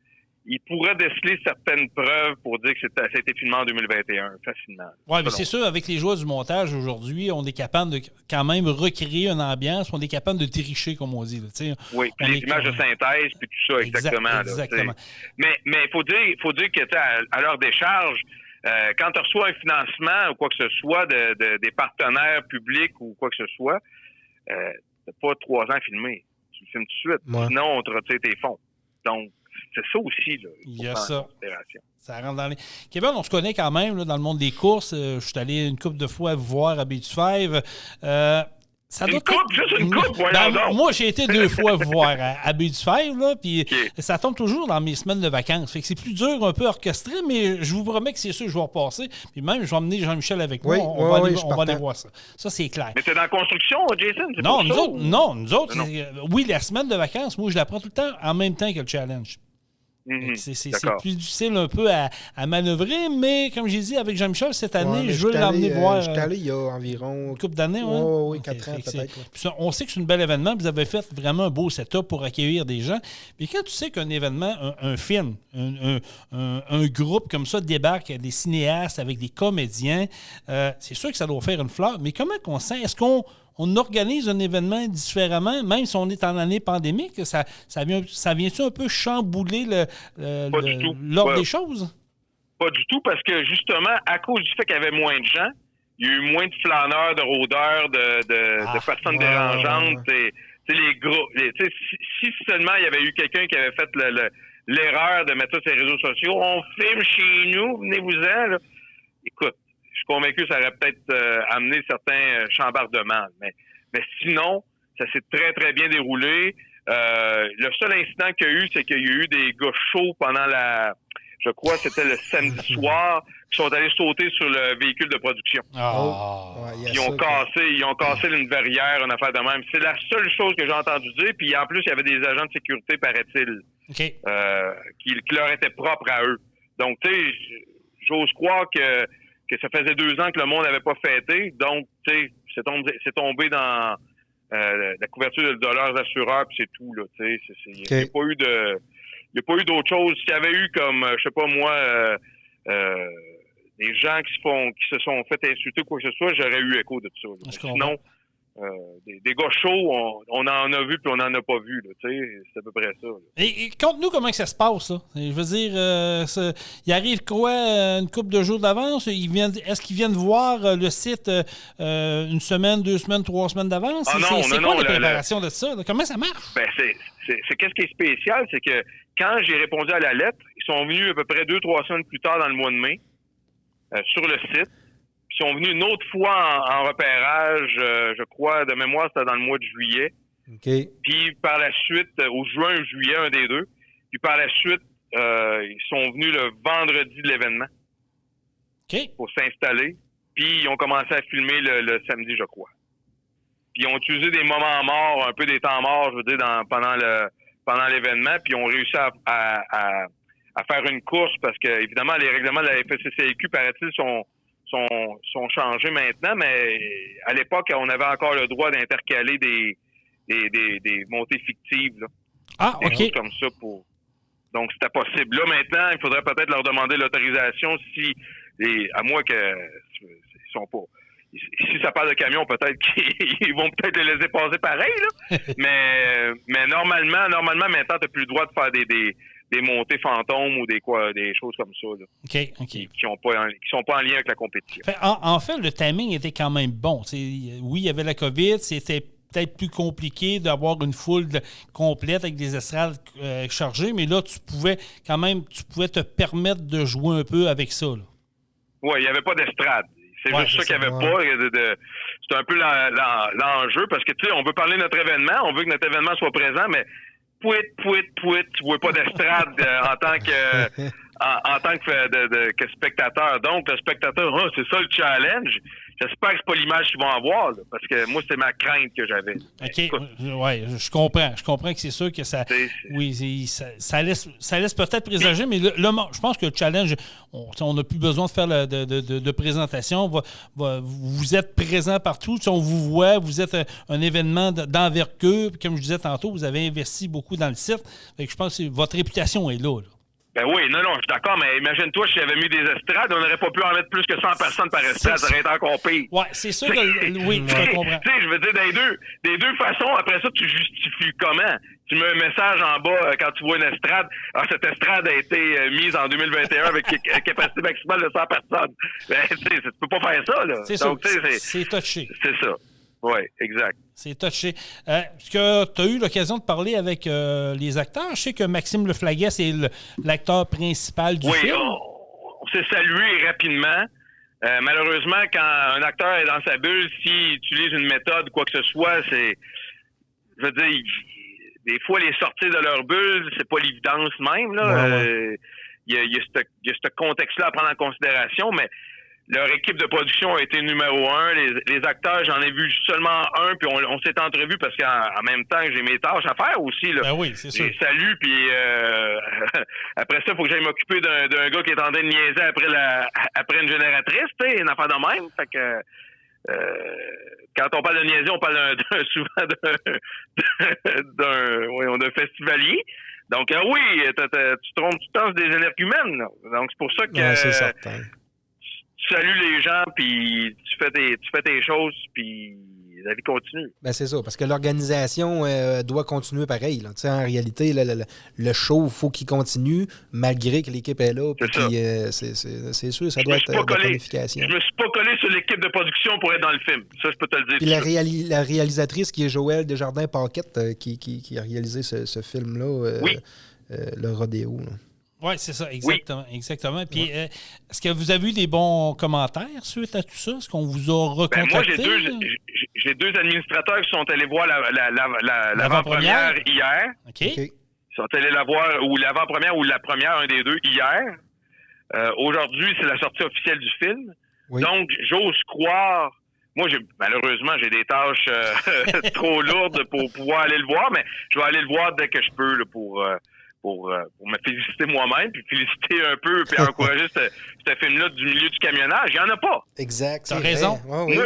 il pourrait déceler certaines preuves pour dire que ça a été filmé en 2021, facilement. Oui, mais c'est sûr, avec les joies du montage aujourd'hui, on est capable de quand même recréer une ambiance, on est capable de tricher, comme on dit. Là, oui, puis les images de synthèse, puis tout ça, exactement. Exactement. Mais il faut dire que à l'heure des charges, quand tu reçois un financement ou quoi que ce soit des partenaires publics ou quoi que ce soit, t'as pas 3 ans à filmer. Tu le filmes tout de suite. Ouais. Sinon, on te retire tes fonds. Donc, c'est ça aussi, là. Il y a ça. Ça rentre dans les... Kevin, on se connaît quand même là, dans le monde des courses. Je suis allé une couple de fois vous voir à B25. Juste une coupe, moi, j'ai été 2 fois vous voir à B25, là, puis ça tombe toujours dans mes semaines de vacances. Fait que c'est plus dur, un peu orchestré, mais je vous promets que c'est sûr que je vais repasser. Puis même, je vais emmener Jean-Michel avec moi. On va aller voir ça. Ça, c'est clair. Mais c'est dans la construction, Jason? Non, nous autres, oui, la semaine de vacances, moi, je la prends tout le temps en même temps que le challenge. C'est plus difficile un peu à manœuvrer, mais comme j'ai dit avec Jean-Michel, cette année, je veux l'emmener voir. Je suis allé il y a environ... Une couple d'années, oui, 4 ans peut-être. Puis on sait que c'est un bel événement, vous avez fait vraiment un beau setup pour accueillir des gens. Puis quand tu sais qu'un événement, un film, un groupe comme ça débarque, des cinéastes avec des comédiens, c'est sûr que ça doit faire une fleur, mais comment qu'on sent? Est-ce qu'on organise un événement différemment, même si on est en année pandémique? Ça vient-tu un peu chambouler l'ordre des choses? Pas du tout, parce que justement, à cause du fait qu'il y avait moins de gens, il y a eu moins de flâneurs, de rôdeurs, de personnes dérangeantes. Les gros, si seulement il y avait eu quelqu'un qui avait fait l'erreur de mettre ça sur les réseaux sociaux, on filme chez nous, venez-vous-en. Là. Écoute, je suis convaincu que ça aurait peut-être amené certains chambardements. Mais sinon, ça s'est très, très bien déroulé. Le seul incident qu'il y a eu, c'est qu'il y a eu des gars chauds pendant je crois que c'était le samedi soir, qui sont allés sauter sur le véhicule de production. Ils ont cassé une verrière, une affaire de même. C'est la seule chose que j'ai entendu dire. Puis en plus, il y avait des agents de sécurité, paraît-il. qui leur était propre à eux. Donc, tu sais, j'ose croire que ça faisait 2 ans que le monde n'avait pas fêté. Donc, tu sais, c'est tombé dans la couverture de leurs assureurs, puis c'est tout, là. Tu sais, il n'y a pas eu d'autre chose. S'il y avait eu comme, je sais pas moi, des gens qui se sont fait insulter ou quoi que ce soit, j'aurais eu écho de tout ça. Sinon, des gars chauds, on en a vu puis on n'en a pas vu. Là, c'est à peu près ça. Et conte-nous comment que ça se passe. Là. Je veux dire, il arrive quoi une couple de jours d'avance? Est-ce qu'ils viennent voir le site une semaine, 2 semaines, 3 semaines d'avance? C'est quoi la préparation de ça? Là? Comment ça marche? Ben, c'est qu'est-ce qui est spécial, c'est que quand j'ai répondu à la lettre, ils sont venus à peu près 2-3 semaines plus tard dans le mois de mai sur le site. Ils sont venus une autre fois en repérage, je crois, de mémoire, c'était dans le mois de juillet. Okay. Puis par la suite, au juin ou juillet, un des deux. Puis par la suite, ils sont venus le vendredi de l'événement pour s'installer. Puis ils ont commencé à filmer le samedi, je crois. Puis ils ont utilisé des moments morts, un peu des temps morts, je veux dire, pendant l'événement. Puis ils ont réussi à faire une course parce que, évidemment, les règlements de la FCCIQ, paraît-il, sont changés maintenant, mais à l'époque, on avait encore le droit d'intercaler des montées fictives. Là. Des choses comme ça Donc, c'était possible. Là, maintenant, il faudrait peut-être leur demander l'autorisation à moins que ils sont pas. Si ça parle de camion, peut-être qu'ils vont peut-être les laisser passer pareil, là. mais normalement, maintenant, tu n'as plus le droit de faire des montées fantômes ou des choses comme ça là, qui sont pas en lien avec la compétition. En fait, le timing était quand même bon. Oui, il y avait la COVID, c'était peut-être plus compliqué d'avoir une foule complète avec des estrades chargées, mais là, tu pouvais te permettre de jouer un peu avec ça. Oui, il n'y avait pas d'estrade. C'est juste ça qu'il n'y avait pas. C'est un peu l'enjeu parce que, tu sais, on veut parler de notre événement, on veut que notre événement soit présent, mais tu vois pas d'estrade en tant que spectateur. Donc, le spectateur, c'est ça le challenge. J'espère que c'est pas l'image qu'ils vont avoir, là, parce que moi, c'est ma crainte que j'avais. OK. Oui, je comprends. Je comprends que c'est sûr que ça. Oui, ça laisse peut-être présager, mais je pense que le challenge, on n'a plus besoin de faire de présentation. Vous êtes présent partout. On vous voit, vous êtes un événement d'envergure. Comme je disais tantôt, vous avez investi beaucoup dans le site. Fait que je pense que votre réputation est là. Ben oui, non, je suis d'accord, mais imagine-toi, si j'avais mis des estrades, on n'aurait pas pu en mettre plus que 100 personnes par estrade, ça aurait été encore pire. Oui, c'est sûr que oui, je te comprends. Tu sais, je veux dire, des deux façons, après ça, tu justifies comment? Tu mets un message en bas quand tu vois une estrade. Cette estrade a été mise en 2021 avec capacité maximale de 100 personnes. Ben, tu sais, tu peux pas faire ça, là. C'est donc, ça, c'est touché. C'est ça. Oui, exact. C'est touché. Est-ce que tu as eu l'occasion de parler avec les acteurs? Je sais que Maxime Leflaguet, c'est l'acteur principal du film. Oui, on s'est salué rapidement. Malheureusement, quand un acteur est dans sa bulle, s'il utilise une méthode, quoi que ce soit, je veux dire, des fois, les sortir de leur bulle, c'est pas l'évidence même, là. Il y a ce contexte-là à prendre en considération, mais leur équipe de production a été numéro 1. Les acteurs, j'en ai vu seulement un, puis on s'est entrevus parce qu'en même temps, j'ai mes tâches à faire aussi. Là. Ben oui, c'est sûr. Salut, puis après ça, il faut que j'aille m'occuper d'un gars qui est en train de niaiser après une génératrice, tu sais, une affaire de même. Fait que quand on parle de niaiser, on parle souvent d'un festivalier. Donc oui, tu trompes tout le temps des énergumènes. Là. Donc c'est pour ça que c'est certain. Tu salues les gens, puis tu fais tes choses, puis la vie continue. Ben c'est ça, parce que l'organisation doit continuer pareil. Là. En réalité, le show, il faut qu'il continue, malgré que l'équipe est là. Puis c'est sûr, ça doit être de la planification. Je me suis pas collé sur l'équipe de production pour être dans le film. Ça, je peux te le dire. Puis la réalisatrice, qui est Joëlle Desjardins-Paquette, qui a réalisé ce film-là, le Rodéo. Là. Oui, c'est ça, exactement. Oui. Exactement. Puis, est-ce que vous avez eu des bons commentaires suite à tout ça? Est-ce qu'on vous a recontacté? Moi, j'ai deux administrateurs qui sont allés voir l'avant-première hier. OK. Ils sont allés la voir, ou l'avant-première ou la première, un des deux, hier. Aujourd'hui, c'est la sortie officielle du film. Oui. Donc, j'ose croire... Moi, malheureusement, j'ai des tâches trop lourdes pour pouvoir aller le voir, mais je vais aller le voir dès que je peux là, pour pour me féliciter moi-même, puis féliciter un peu, puis encourager ce film-là du milieu du camionnage. Il n'y en a pas. Exact. T'as raison. Ouais, oui.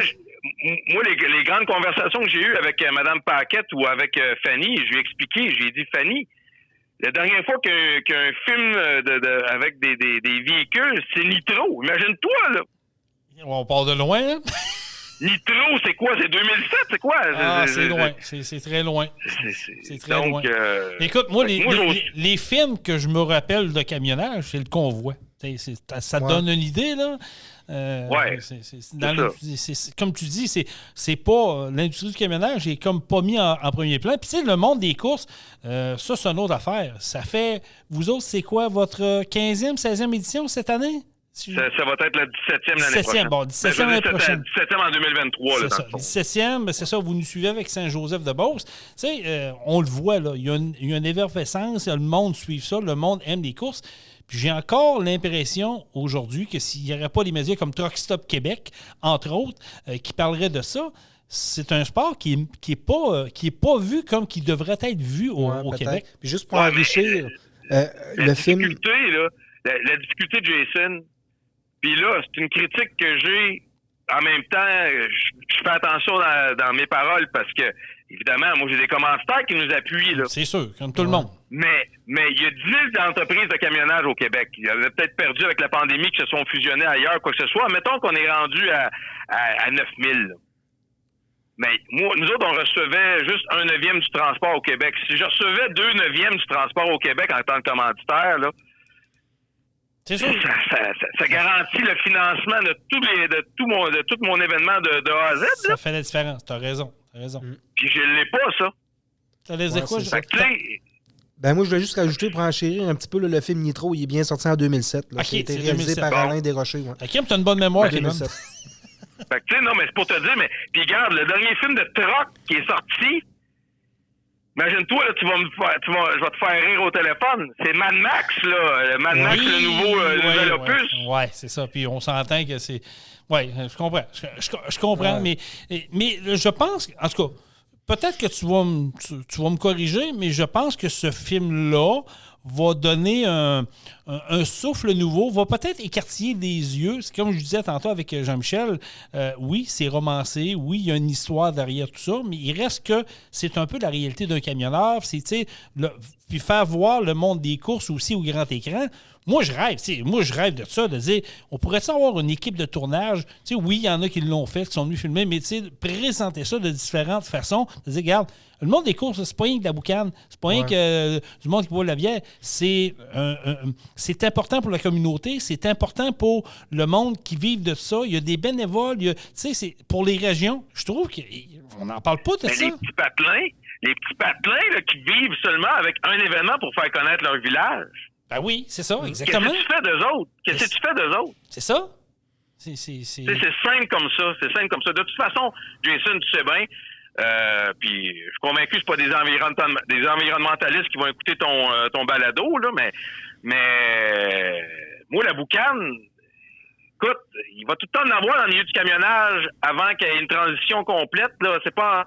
Moi, les grandes conversations que j'ai eues avec Mme Paquette ou avec Fanny, je lui ai expliqué, j'ai dit, Fanny, la dernière fois qu'un film avec des véhicules, c'est Nitro. Imagine-toi, là. On part de loin, hein? Nitro, c'est quoi? C'est 2007? C'est quoi? C'est loin. C'est très loin. C'est très loin. Écoute, moi, les films que je me rappelle de camionnage, c'est Le Convoi. Ça te donne une idée, là? Comme tu dis, c'est pas l'industrie du camionnage est comme pas mis en premier plan. Puis tu sais, le monde des courses, ça, c'est une autre affaire. Ça fait, vous autres, c'est quoi votre 15e, 16e édition cette année? Ça va être la 17e l'année prochaine. Bon, 17e l'année prochaine. 17e en 2023. C'est là, ça. 17e, ben c'est ça, vous nous suivez avec Saint-Joseph-de-Beauce. Tu sais, on le voit, là, il y a une effervescence, le monde suit ça, le monde aime les courses. Puis j'ai encore l'impression aujourd'hui que s'il n'y aurait pas les médias comme Truck Stop Québec, entre autres, qui parleraient de ça, c'est un sport qui est pas vu comme qui devrait être vu au Québec. Puis juste pour enrichir le film... La difficulté de Jason, puis là, c'est une critique que j'ai. En même temps, je fais attention dans mes paroles parce que, évidemment, moi, j'ai des commanditaires qui nous appuient. Là. C'est sûr, comme tout le monde. Mais il y a 10 000 entreprises de camionnage au Québec. Ils avaient peut-être perdu avec la pandémie, qui se sont fusionnés ailleurs, quoi que ce soit. Mettons qu'on est rendu à 9 000. Là. Mais nous autres, on recevait juste 1/9 du transport au Québec. Si je recevais 2/9 du transport au Québec en tant que commanditaire, là, c'est sûr. Ça garantit le financement de tout mon événement de A à Z. Ça fait la différence. T'as raison. Puis je l'ai pas, ça. Ça les quoi? Moi, je voulais juste rajouter pour enchérir un petit peu le film Nitro. Il est bien sorti en 2007. Là. Okay, ça a été réalisé par Alain Desrochers. Ouais. OK, t'as une bonne mémoire, Kevin. Fait que, non, mais c'est pour te dire, mais puis regarde, le dernier film de truck qui est sorti, imagine-toi, là, je vais te faire rire au téléphone. C'est Mad Max, là. Mad Max, le nouvel opus. Oui, c'est ça. Puis on s'entend que c'est... Oui, je comprends. Je comprends, mais je pense... En tout cas, peut-être que tu vas me corriger, mais je pense que ce film-là va donner un souffle nouveau, va peut-être écartiller les yeux. C'est comme je disais tantôt avec Jean-Michel, oui, c'est romancé, oui, il y a une histoire derrière tout ça, mais il reste que c'est un peu la réalité d'un camionneur. C'est, puis faire voir le monde des courses aussi au grand écran. Moi, je rêve de ça, de dire, on pourrait avoir une équipe de tournage. Oui, il y en a qui l'ont fait, qui sont venus filmer, mais présenter ça de différentes façons. De dire, regarde, le monde des courses, c'est pas rien que de la boucane, c'est pas rien que du monde qui boit de la bière. C'est important pour la communauté, c'est important pour le monde qui vit de ça. Il y a des bénévoles, c'est pour les régions. Je trouve qu'on n'en parle pas de ça. Les petits patelins là, qui vivent seulement avec un événement pour faire connaître leur village. Ben oui, c'est ça, exactement. Qu'est-ce que tu fais d'eux autres? Qu'est-ce que tu fais d'eux autres? C'est ça. C'est simple comme ça. C'est simple comme ça. De toute façon, Jason, tu sais bien, puis je suis convaincu que c'est pas des environnementalistes qui vont écouter ton balado, là, mais moi, la boucane, écoute, il va tout le temps en avoir dans le milieu du camionnage avant qu'il y ait une transition complète. Là. C'est pas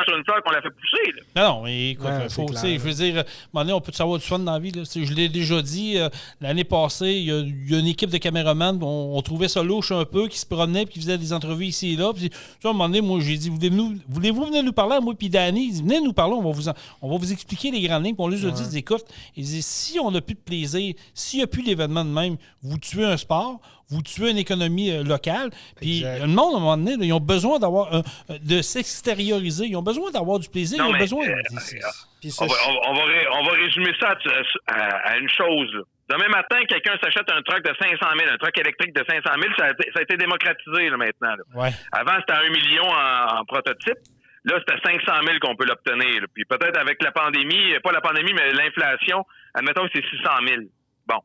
sur une fleur qu'on l'a fait pousser. Là. Non, mais écoute, je veux dire, à un moment donné, on peut savoir du fun dans la vie. Là. Je l'ai déjà dit, l'année passée, il y a une équipe de caméramans, on trouvait ça louche un peu, qui se promenait et qui faisait des entrevues ici et là. Puis, à un moment donné, moi, j'ai dit, voulez-vous venir nous parler, moi puis Danny? Il dit, venez nous parler, on va vous expliquer les grandes lignes. Puis on lui a dit, écoute, il dit, si on n'a plus de plaisir, s'il n'y a plus d'événements de même, vous tuez un sport, vous tuez une économie locale. Puis le monde, à un moment donné, là, ils ont besoin de s'extérioriser. Ils ont besoin d'avoir du plaisir. Non, ils ont besoin... On va résumer ça à une chose. Là. Demain matin, quelqu'un s'achète un truck de 500 000, un truck électrique de 500 000, ça a été démocratisé là, maintenant. Là. Ouais. Avant, c'était à 1 million en prototype. Là, c'est à 500 000 qu'on peut l'obtenir. Là. Puis peut-être avec la pandémie, pas la pandémie, mais l'inflation, admettons que c'est 600 000. Bon.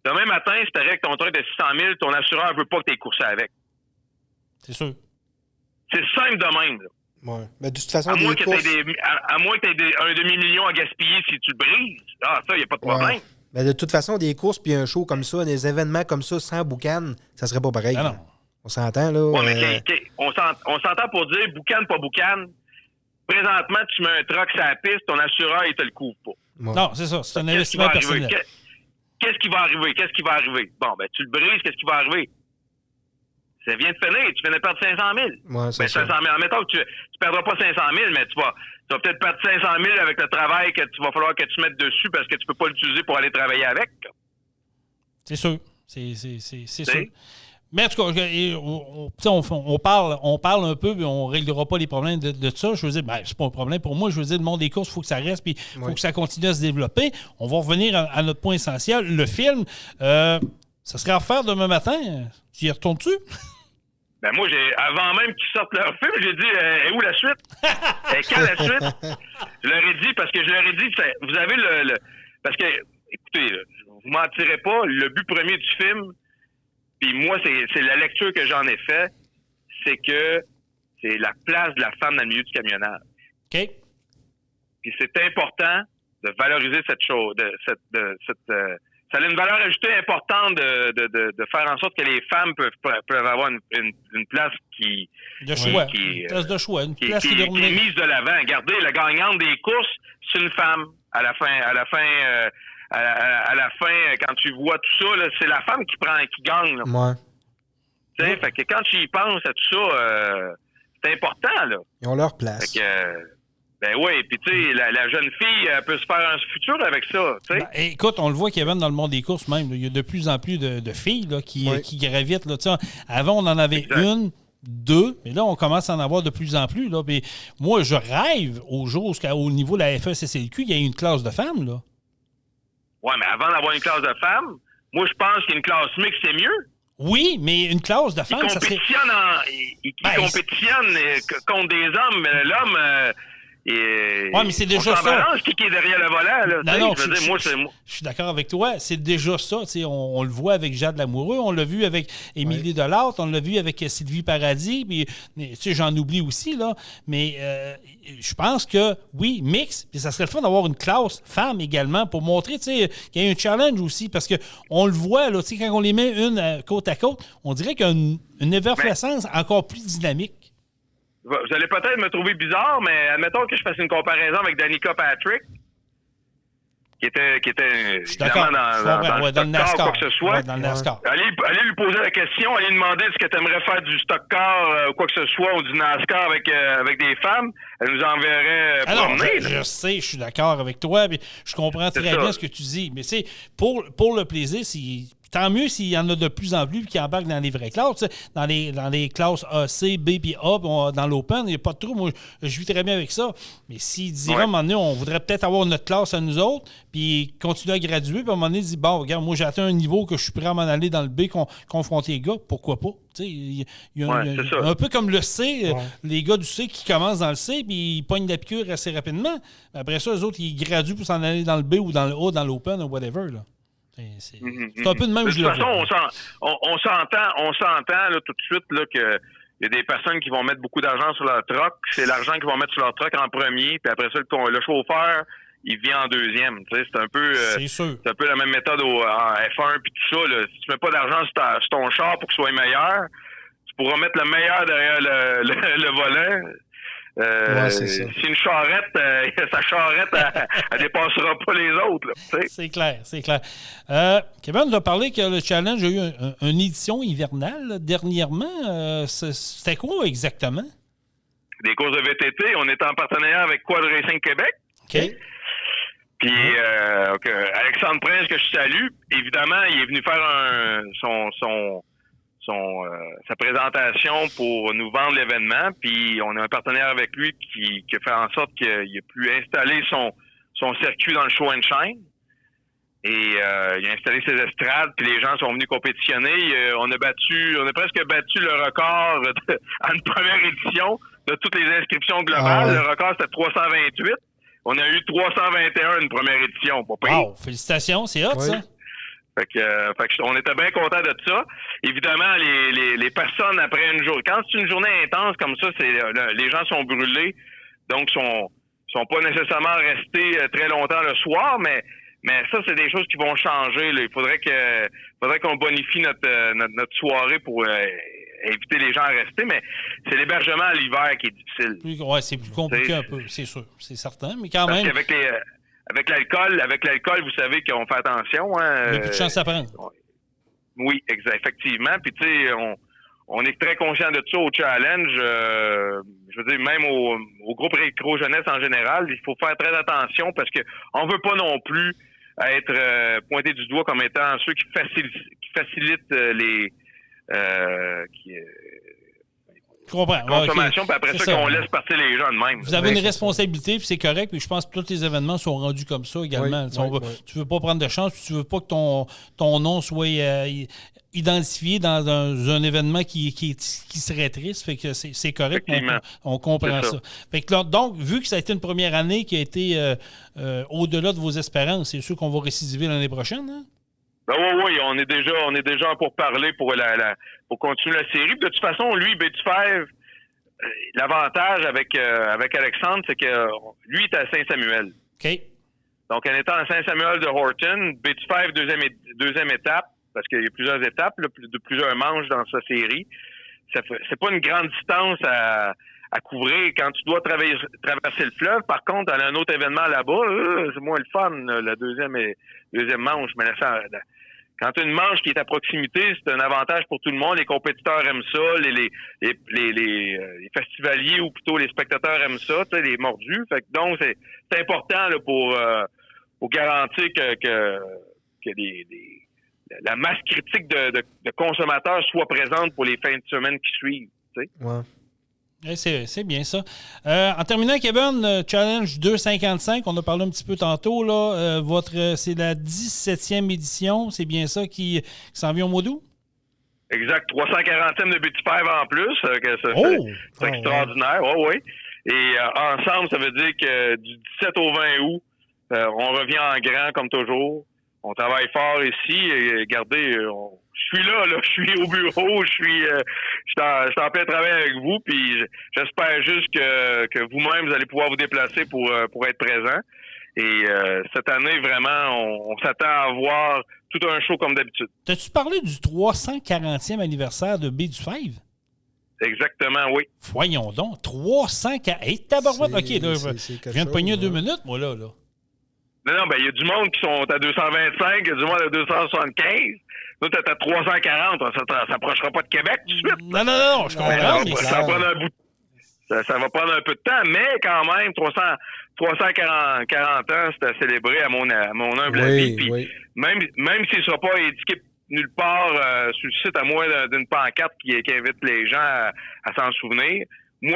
Demain matin, si tu avec ton truck de 600 000, ton assureur ne veut pas que tu aies coursé avec. C'est sûr. C'est simple de même. Là. Ouais. Mais de toute façon, à moins que tu aies un demi-million à gaspiller si tu le brises. Ah, ça, il n'y a pas de problème. Ouais. Mais de toute façon, des courses puis un show comme ça, des événements comme ça, sans boucan, ça serait pas pareil. Non. On s'entend, là. Ouais, mais on s'entend pour dire boucan, pas boucan. Présentement, tu mets un truck sur la piste, ton assureur, il te le couvre pas. Ouais. Non, c'est ça. C'est un investissement personnel. Qu'est-ce qui va arriver? Bon, ben, tu le brises, qu'est-ce qui va arriver? Ça vient de finir. Tu viens de perdre 500 000. Ouais, c'est ça. 500 000. Admettons que tu perdras pas 500 000, mais tu vas peut-être perdre 500 000 avec le travail que tu vas falloir que tu mettes dessus parce que tu peux pas l'utiliser pour aller travailler avec. C'est sûr. C'est sûr. Mais en tout cas, on parle un peu, mais on ne réglera pas les problèmes de ça. Je veux dire, c'est pas un problème pour moi. Je veux dire, le monde des courses, il faut que ça reste, puis il faut que ça continue à se développer. On va revenir à notre point essentiel. Le film, ça serait à refaire demain matin. Tu y retournes-tu? Ben moi, avant même qu'ils sortent leur film, j'ai dit, est où la suite? Quand la suite? Je leur ai dit, parce que vous avez parce que, écoutez, vous mentirez pas, le but premier du film, puis moi, c'est la lecture que j'en ai fait, c'est que c'est la place de la femme dans le milieu du camionnage. OK. Puis c'est important de valoriser cette chose, ça a une valeur ajoutée importante de faire en sorte que les femmes peuvent avoir une place de choix. Une place de choix. Une place qui est mise de l'avant. Regardez, la gagnante des courses, c'est une femme. À la fin, quand tu vois tout ça, là, c'est la femme qui gagne. Là. Ouais. Tu sais, fait que quand tu y penses à tout ça, c'est important, là. Ils ont leur place. Fait que, ben oui, puis tu sais, la jeune fille elle peut se faire un futur avec ça, tu sais. Écoute, on le voit, Kevin, dans le monde des courses même. Là, il y a de plus en plus de filles là, qui gravitent. Là, avant, on en avait une, deux, mais là, on commence à en avoir de plus en plus. Là. Mais moi, je rêve au jour où, au niveau de la FECCLQ, il y a une classe de femmes, là. Oui, mais avant d'avoir une classe de femmes, moi, je pense qu'une classe mixte, c'est mieux. Oui, mais une classe de femmes, ça serait... Ils compétitionnent contre des hommes, mais l'homme... Oui, mais c'est déjà ça. Balance, qui est derrière le volant, là. Non, je suis d'accord avec toi. C'est déjà ça. On le voit avec Jade Lamoureux, on l'a vu avec Émilie Delarte, on l'a vu avec Sylvie Paradis, puis j'en oublie aussi, là. Mais je pense que, oui, mix, puis ça serait le fun d'avoir une classe femme également pour montrer qu'il y a un challenge aussi, parce qu'on le voit, là, quand on les met une côte à côte, on dirait qu'il y a une effervescence encore plus dynamique. Vous allez peut-être me trouver bizarre, mais admettons que je fasse une comparaison avec Danica Patrick, qui était évidemment dans le NASCAR, quoi que ce soit. Ouais, dans le NASCAR. Allez lui poser la question, allez lui demander est-ce que tu aimerais faire du stock car ou quoi que ce soit, ou du NASCAR avec des femmes. Elle nous enverrait promener. Je sais, je suis d'accord avec toi, mais je comprends très bien ce que tu dis. Mais pour le plaisir, tant mieux s'il y en a de plus en plus qui embarquent dans les vraies classes. Dans les classes A, C, B puis A, dans l'Open, il n'y a pas de trou. Moi, je vis très bien avec ça. Mais s'il dirait à un moment donné, on voudrait peut-être avoir notre classe à nous autres, puis continuer à graduer, puis à un moment donné, il dit, bon, regarde, moi, j'ai atteint un niveau que je suis prêt à m'en aller dans le B, confronter les gars, pourquoi pas? Il y a un peu comme le C, les gars du C qui commencent dans le C, puis ils pognent la piqûre assez rapidement. Après ça, eux autres, ils graduent pour s'en aller dans le B ou dans le A, dans l'Open ou whatever, là. C'est un peu de même. De toute façon, on s'entend là, tout de suite là, qu'il y a des personnes qui vont mettre beaucoup d'argent sur leur truck. C'est l'argent qu'ils vont mettre sur leur truck en premier, puis après ça, le chauffeur, il vient en deuxième. C'est un peu c'est un peu la même méthode en F1 puis tout ça. Là. Si tu mets pas d'argent sur ton char pour qu'il soit meilleur, tu pourras mettre le meilleur derrière le volant. C'est ça. Si une charrette, sa charrette, elle dépassera pas les autres. Là, c'est clair. Kevin nous a parlé que le challenge a eu une édition hivernale là, dernièrement. C'était quoi exactement? Des courses de VTT. On est en partenariat avec Quad Racing Québec. OK. Puis Alexandre Prince, que je salue, évidemment, il est venu faire sa présentation pour nous vendre l'événement, puis on a un partenaire avec lui qui fait en sorte qu'il a pu installer son circuit dans le show and shine. Et il a installé ses estrades, puis les gens sont venus compétitionner. On a presque battu le record à une première édition de toutes les inscriptions globales. Le record, c'était 328. On a eu 321 une première édition. Wow, félicitations, c'est hot, ça. Fait que on était bien contents de ça. Évidemment, les personnes après une journée, quand c'est une journée intense comme ça, les gens sont brûlés, donc sont pas nécessairement restés très longtemps le soir, mais ça, c'est des choses qui vont changer. Là. Il faudrait qu'on bonifie notre soirée pour inviter les gens à rester, mais c'est l'hébergement à l'hiver qui est difficile. Oui, c'est plus compliqué un peu, c'est sûr, c'est certain, mais quand même. Parce qu'avec avec l'alcool, vous savez qu'on fait attention. Hein, il y a plus de chance à prendre. Oui, effectivement. Puis tu sais, on est très conscient de ça au challenge. Je veux dire, même au groupe récro jeunesse en général, il faut faire très attention parce que on veut pas non plus être pointé du doigt comme étant ceux qui facilitent les consommation, puis après ça, qu'on laisse partir les gens de même. Vous avez une responsabilité, puis c'est correct, puis je pense que tous les événements sont rendus comme ça également. Tu veux pas prendre de chance, puis tu veux pas que ton nom soit identifié dans un événement qui serait triste, fait que c'est correct, on comprend ça. Fait que là, donc, vu que ça a été une première année qui a été au-delà de vos espérances, c'est sûr qu'on va récidiver l'année prochaine, hein? Ben oui, on est déjà pour parler pour continuer la série. De toute façon, lui, B-Five, l'avantage avec Alexandre, c'est que lui est à Saint-Samuel. OK. Donc, en étant à Saint-Samuel de Horton, B-Five, deuxième étape, parce qu'il y a plusieurs étapes, là, plusieurs manches dans sa série. C'est pas une grande distance à couvrir quand tu dois traverser le fleuve. Par contre, dans un autre événement là-bas, c'est moins le fun, la deuxième manche. Mais quand tu as une manche qui est à proximité, c'est un avantage pour tout le monde. Les compétiteurs aiment ça, les festivaliers ou plutôt les spectateurs aiment ça, tu sais, les mordus. Fait que donc c'est important là, pour garantir que la masse critique de consommateurs soit présente pour les fins de semaine qui suivent. Tu sais. Ouais. C'est bien ça. En terminant, Kevin, Challenge 255, on a parlé un petit peu tantôt, là. C'est la 17e édition, c'est bien ça qui s'en vient au mois d'août? Exact. 340e de B-Five en plus. C'est extraordinaire. Oui. Et ensemble, ça veut dire que du 17 au 20 août, on revient en grand comme toujours. On travaille fort ici. Et regardez, je suis là, je suis au bureau, je suis en plein travail avec vous, puis j'espère juste que vous-même, vous allez pouvoir vous déplacer pour être présent. Et cette année, vraiment, on s'attend à avoir tout un show comme d'habitude. T'as-tu parlé du 340e anniversaire de B-Five? Exactement, oui. Voyons donc, 340... Hey, tabarouette! OK, là, je viens de pogner 2 minutes, moi, là. Non, il y a du monde qui sont à 225, il y a du monde à 275. Nous, t'es à 340, ça s'approchera pas de Québec tout de suite. Non, je comprends. Ça va prendre un peu de temps, mais quand même, 340 ans, c'est à célébrer à mon humble avis. Puis même s'il ne sera pas étiqueté nulle part sur le site, à moins d'une pancarte qui invite les gens à s'en souvenir,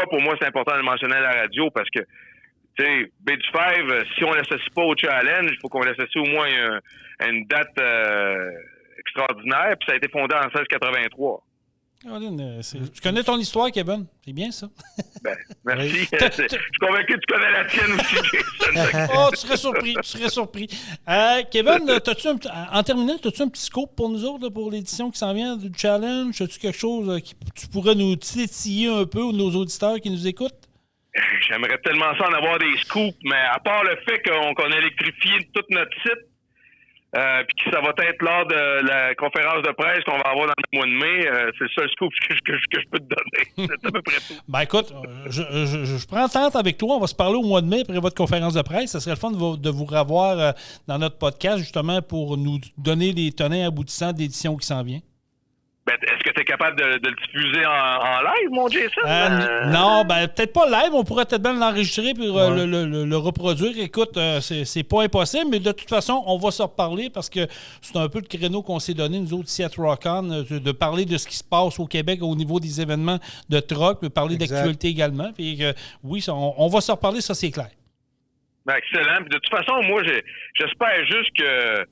pour moi, c'est important de le mentionner à la radio parce que tu sais, B-Five, si on l'associe pas au challenge, il faut qu'on l'associe au moins à une date extraordinaire, puis ça a été fondé en 1683. Tu connais ton histoire, Kevin? C'est bien, ça. Merci. Je suis convaincu que tu connais la tienne aussi, Jason. Oh, tu serais surpris. Kevin, en terminant, as-tu un petit scope pour nous autres, là, pour l'édition qui s'en vient du challenge? As-tu quelque chose que tu pourrais nous titiller un peu, ou nos auditeurs qui nous écoutent? J'aimerais tellement ça en avoir des scoops, mais à part le fait qu'on a électrifié tout notre site, puis que ça va être lors de la conférence de presse qu'on va avoir dans le mois de mai, c'est le seul scoop que je peux te donner. C'est à peu près tout. Ben écoute, je prends tente avec toi. On va se parler au mois de mai après votre conférence de presse. Ça serait le fun de vous revoir dans notre podcast, justement, pour nous donner les tenants aboutissants d'édition qui s'en vient. Est-ce que tu es capable de le diffuser en live, mon Jason? Non, peut-être pas live. On pourrait peut-être bien l'enregistrer puis le reproduire. Écoute, c'est pas impossible, mais de toute façon, on va se reparler parce que c'est un peu le créneau qu'on s'est donné, nous autres, ici à Truck-On, de parler de ce qui se passe au Québec au niveau des événements de truck, de parler d'actualité également. Puis oui, on va se reparler, ça, c'est clair. Excellent. Puis de toute façon, moi, j'espère juste que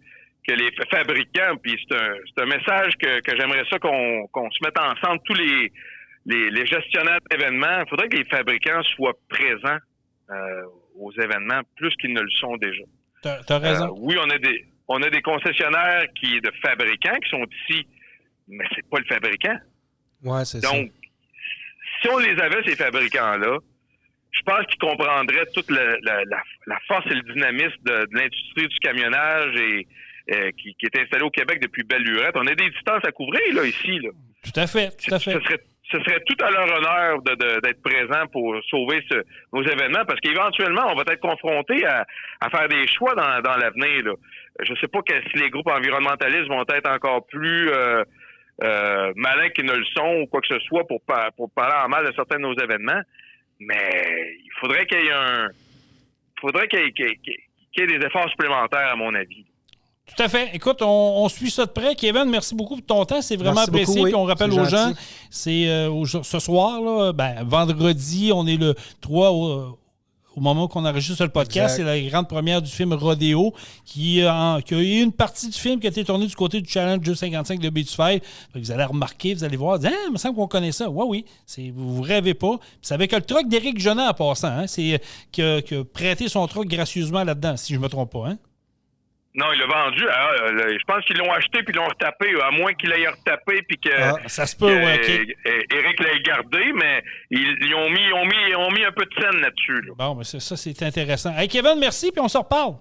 les fabricants, puis c'est un message que j'aimerais ça qu'on se mette ensemble, tous les gestionnaires d'événements. Il faudrait que les fabricants soient présents aux événements plus qu'ils ne le sont déjà. T'as raison. Oui, on a des concessionnaires de fabricants qui sont ici, mais c'est pas le fabricant. Ouais, c'est ça. Donc, si on les avait, ces fabricants-là, je pense qu'ils comprendraient toute la force et le dynamisme de l'industrie du camionnage qui est installé au Québec depuis belle lurette. On a des distances à couvrir, là, ici. Là. Tout à fait. Ce ce serait tout à leur honneur d'être présents pour sauver nos événements, parce qu'éventuellement, on va être confronté à faire des choix dans l'avenir. Là. Je sais pas si les groupes environnementalistes vont être encore plus malins qu'ils ne le sont ou quoi que ce soit pour parler en mal de certains de nos événements, mais il faudrait qu'il y ait des efforts supplémentaires, à mon avis. Tout à fait. Écoute, on suit ça de près. Kevin, merci beaucoup pour ton temps. C'est vraiment merci apprécié. Beaucoup, oui. Puis on rappelle aux gens, c'est ce soir, là, vendredi, on est le 3 au moment qu'on enregistre le podcast. Exact. C'est la grande première du film Rodeo qui a eu une partie du film qui a été tournée du côté du Challenge 255 de Beach 5. Vous allez remarquer, vous allez voir, il me semble qu'on connaît ça. Oui. Vous rêvez pas. Puis c'est avec le truck d'Éric Jonat en passant. Hein, c'est qui a prêté son truck gracieusement là-dedans, si je ne me trompe pas. Hein? Non, il l'a vendu. Je pense qu'ils l'ont acheté puis ils l'ont retapé, à moins qu'il l'ait retapé puis que ça se peut, Éric l'ait gardé, mais ils ont mis un peu de scène là-dessus. Là. Bon, mais ça, c'est intéressant. Hey, Kevin, merci, puis on se reparle.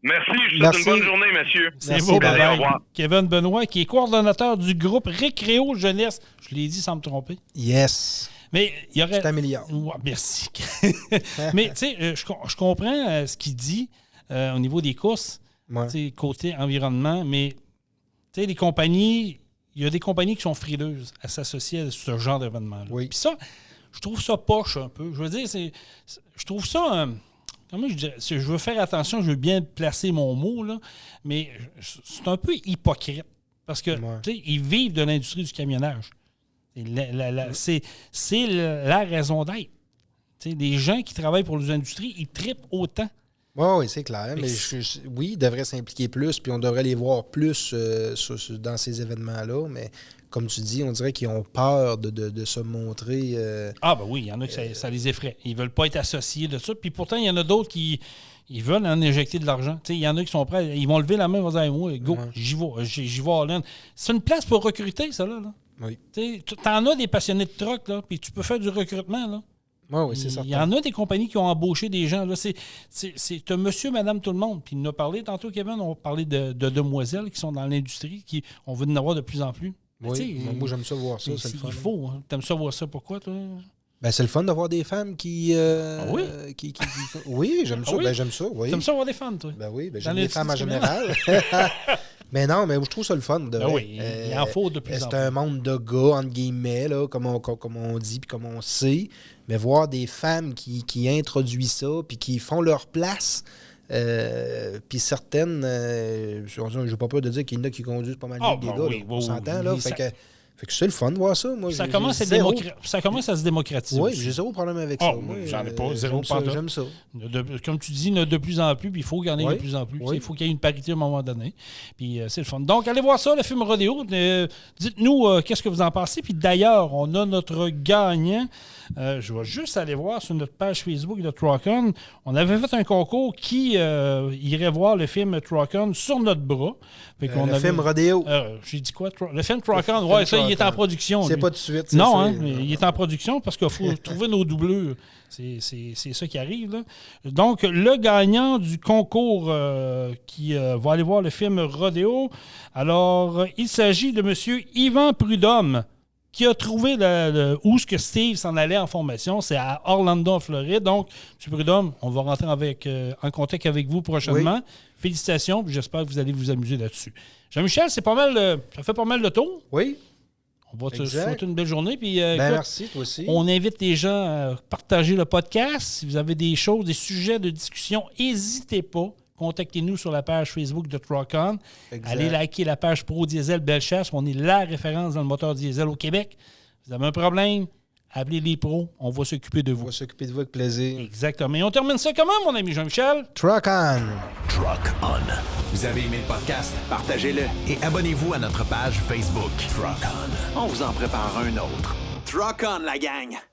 Merci, je vous souhaite une bonne journée, monsieur. C'est beau, au revoir. Kevin Benoît, qui est coordonnateur du groupe Récréo Jeunesse. Je l'ai dit sans me tromper. Yes. Mais il y aurait... Je t'améliore. Ouais, merci. Mais, tu sais, je comprends ce qu'il dit au niveau des courses. Ouais. Côté environnement, mais les compagnies, il y a des compagnies qui sont frileuses à s'associer à ce genre d'événement-là. Oui. Puis ça, je trouve ça poche un peu. Je veux dire, je trouve ça... comment je dirais? Je veux faire attention, je veux bien placer mon mot, là, mais c'est un peu hypocrite. Parce que, ils vivent de l'industrie du camionnage. C'est la raison d'être. Les gens qui travaillent pour les industries, ils trippent autant. Oui, c'est clair. Mais oui, ils devraient s'impliquer plus, puis on devrait les voir plus dans ces événements-là. Mais comme tu dis, on dirait qu'ils ont peur de se montrer. Oui, il y en a que ça les effraie. Ils ne veulent pas être associés de ça. Puis pourtant, il y en a d'autres qui veulent en injecter de l'argent. Il y en a qui sont prêts. Ils vont lever la main et vont dire moi, go, j'y vais à Holland. C'est une place pour recruter, ça, là. Oui. Tu en as des passionnés de truck, là, puis tu peux faire du recrutement, là. Oui, c'est certain. Il y en a des compagnies qui ont embauché des gens. Là. C'est monsieur, madame, tout le monde. Puis il nous a parlé tantôt, Kevin, on parlait de demoiselles qui sont dans l'industrie, on veut en avoir de plus en plus. Oui, moi j'aime ça voir ça, c'est le fun. Il faut. Hein. T'aimes ça voir ça, pourquoi, toi? Ben, c'est le fun d'avoir des femmes qui... oui? Oui, j'aime ça. Ben, j'aime ça, oui. T'aimes ça avoir des femmes, toi? Ben oui, j'aime les femmes en général. Mais non, mais je trouve ça le fun. Oui, il en faut de plus en plus. C'est un monde de gars, entre guillemets, là, comme on dit puis comme on sait. Mais voir des femmes qui introduisent ça puis qui font leur place, puis certaines, je n'ai pas peur de dire qu'il y en a qui conduisent pas mal des gars. On s'entend, là. Fait que c'est le fun de voir ça. Moi, ça commence à se démocratiser. Oui, j'ai zéro problème avec ça. Moi, j'en ai pas. Zéro problème. J'aime ça. Comme tu dis, il y en a de plus en plus, puis il faut qu'il y en ait de plus en plus. Il faut qu'il y ait une parité à un moment donné. Puis c'est le fun. Donc, allez voir ça, le film Rodeo. Dites-nous qu'est-ce que vous en pensez. Puis d'ailleurs, on a notre gagnant. Je vais juste aller voir sur notre page Facebook de Truck-On. On avait fait un concours qui irait voir le film Truck-On sur notre bras. Film Rodeo. J'ai dit quoi? Le film Truck-On. Oui, ça, il est en production. C'est pas tout de suite. Non, hein, il est en production parce qu'il faut trouver nos doublures. C'est ça qui arrive. Là. Donc, le gagnant du concours qui va aller voir le film Rodeo, alors, il s'agit de M. Yvan Prudhomme, qui a trouvé où ce que Steve s'en allait en formation. C'est à Orlando, en Floride. Donc, M. Prudhomme, on va rentrer en contact avec vous prochainement. Oui. Félicitations, puis j'espère que vous allez vous amuser là-dessus. Jean-Michel, ça fait pas mal de tour. Oui. On va te souhaiter une belle journée. Puis, écoute, merci, toi aussi. On invite les gens à partager le podcast. Si vous avez des choses, des sujets de discussion, n'hésitez pas. Contactez-nous sur la page Facebook de Truck-On. Allez liker la page Pro Diesel Bellechasse. On est la référence dans le moteur diesel au Québec. Vous avez un problème, appelez les pros. On va s'occuper de vous. On va s'occuper de vous avec plaisir. Exactement. Et on termine ça comment, mon ami Jean-Michel? Truck-On. Truck-On. Vous avez aimé le podcast? Partagez-le et abonnez-vous à notre page Facebook. Truck-On. On vous en prépare un autre. Truck-On, la gang!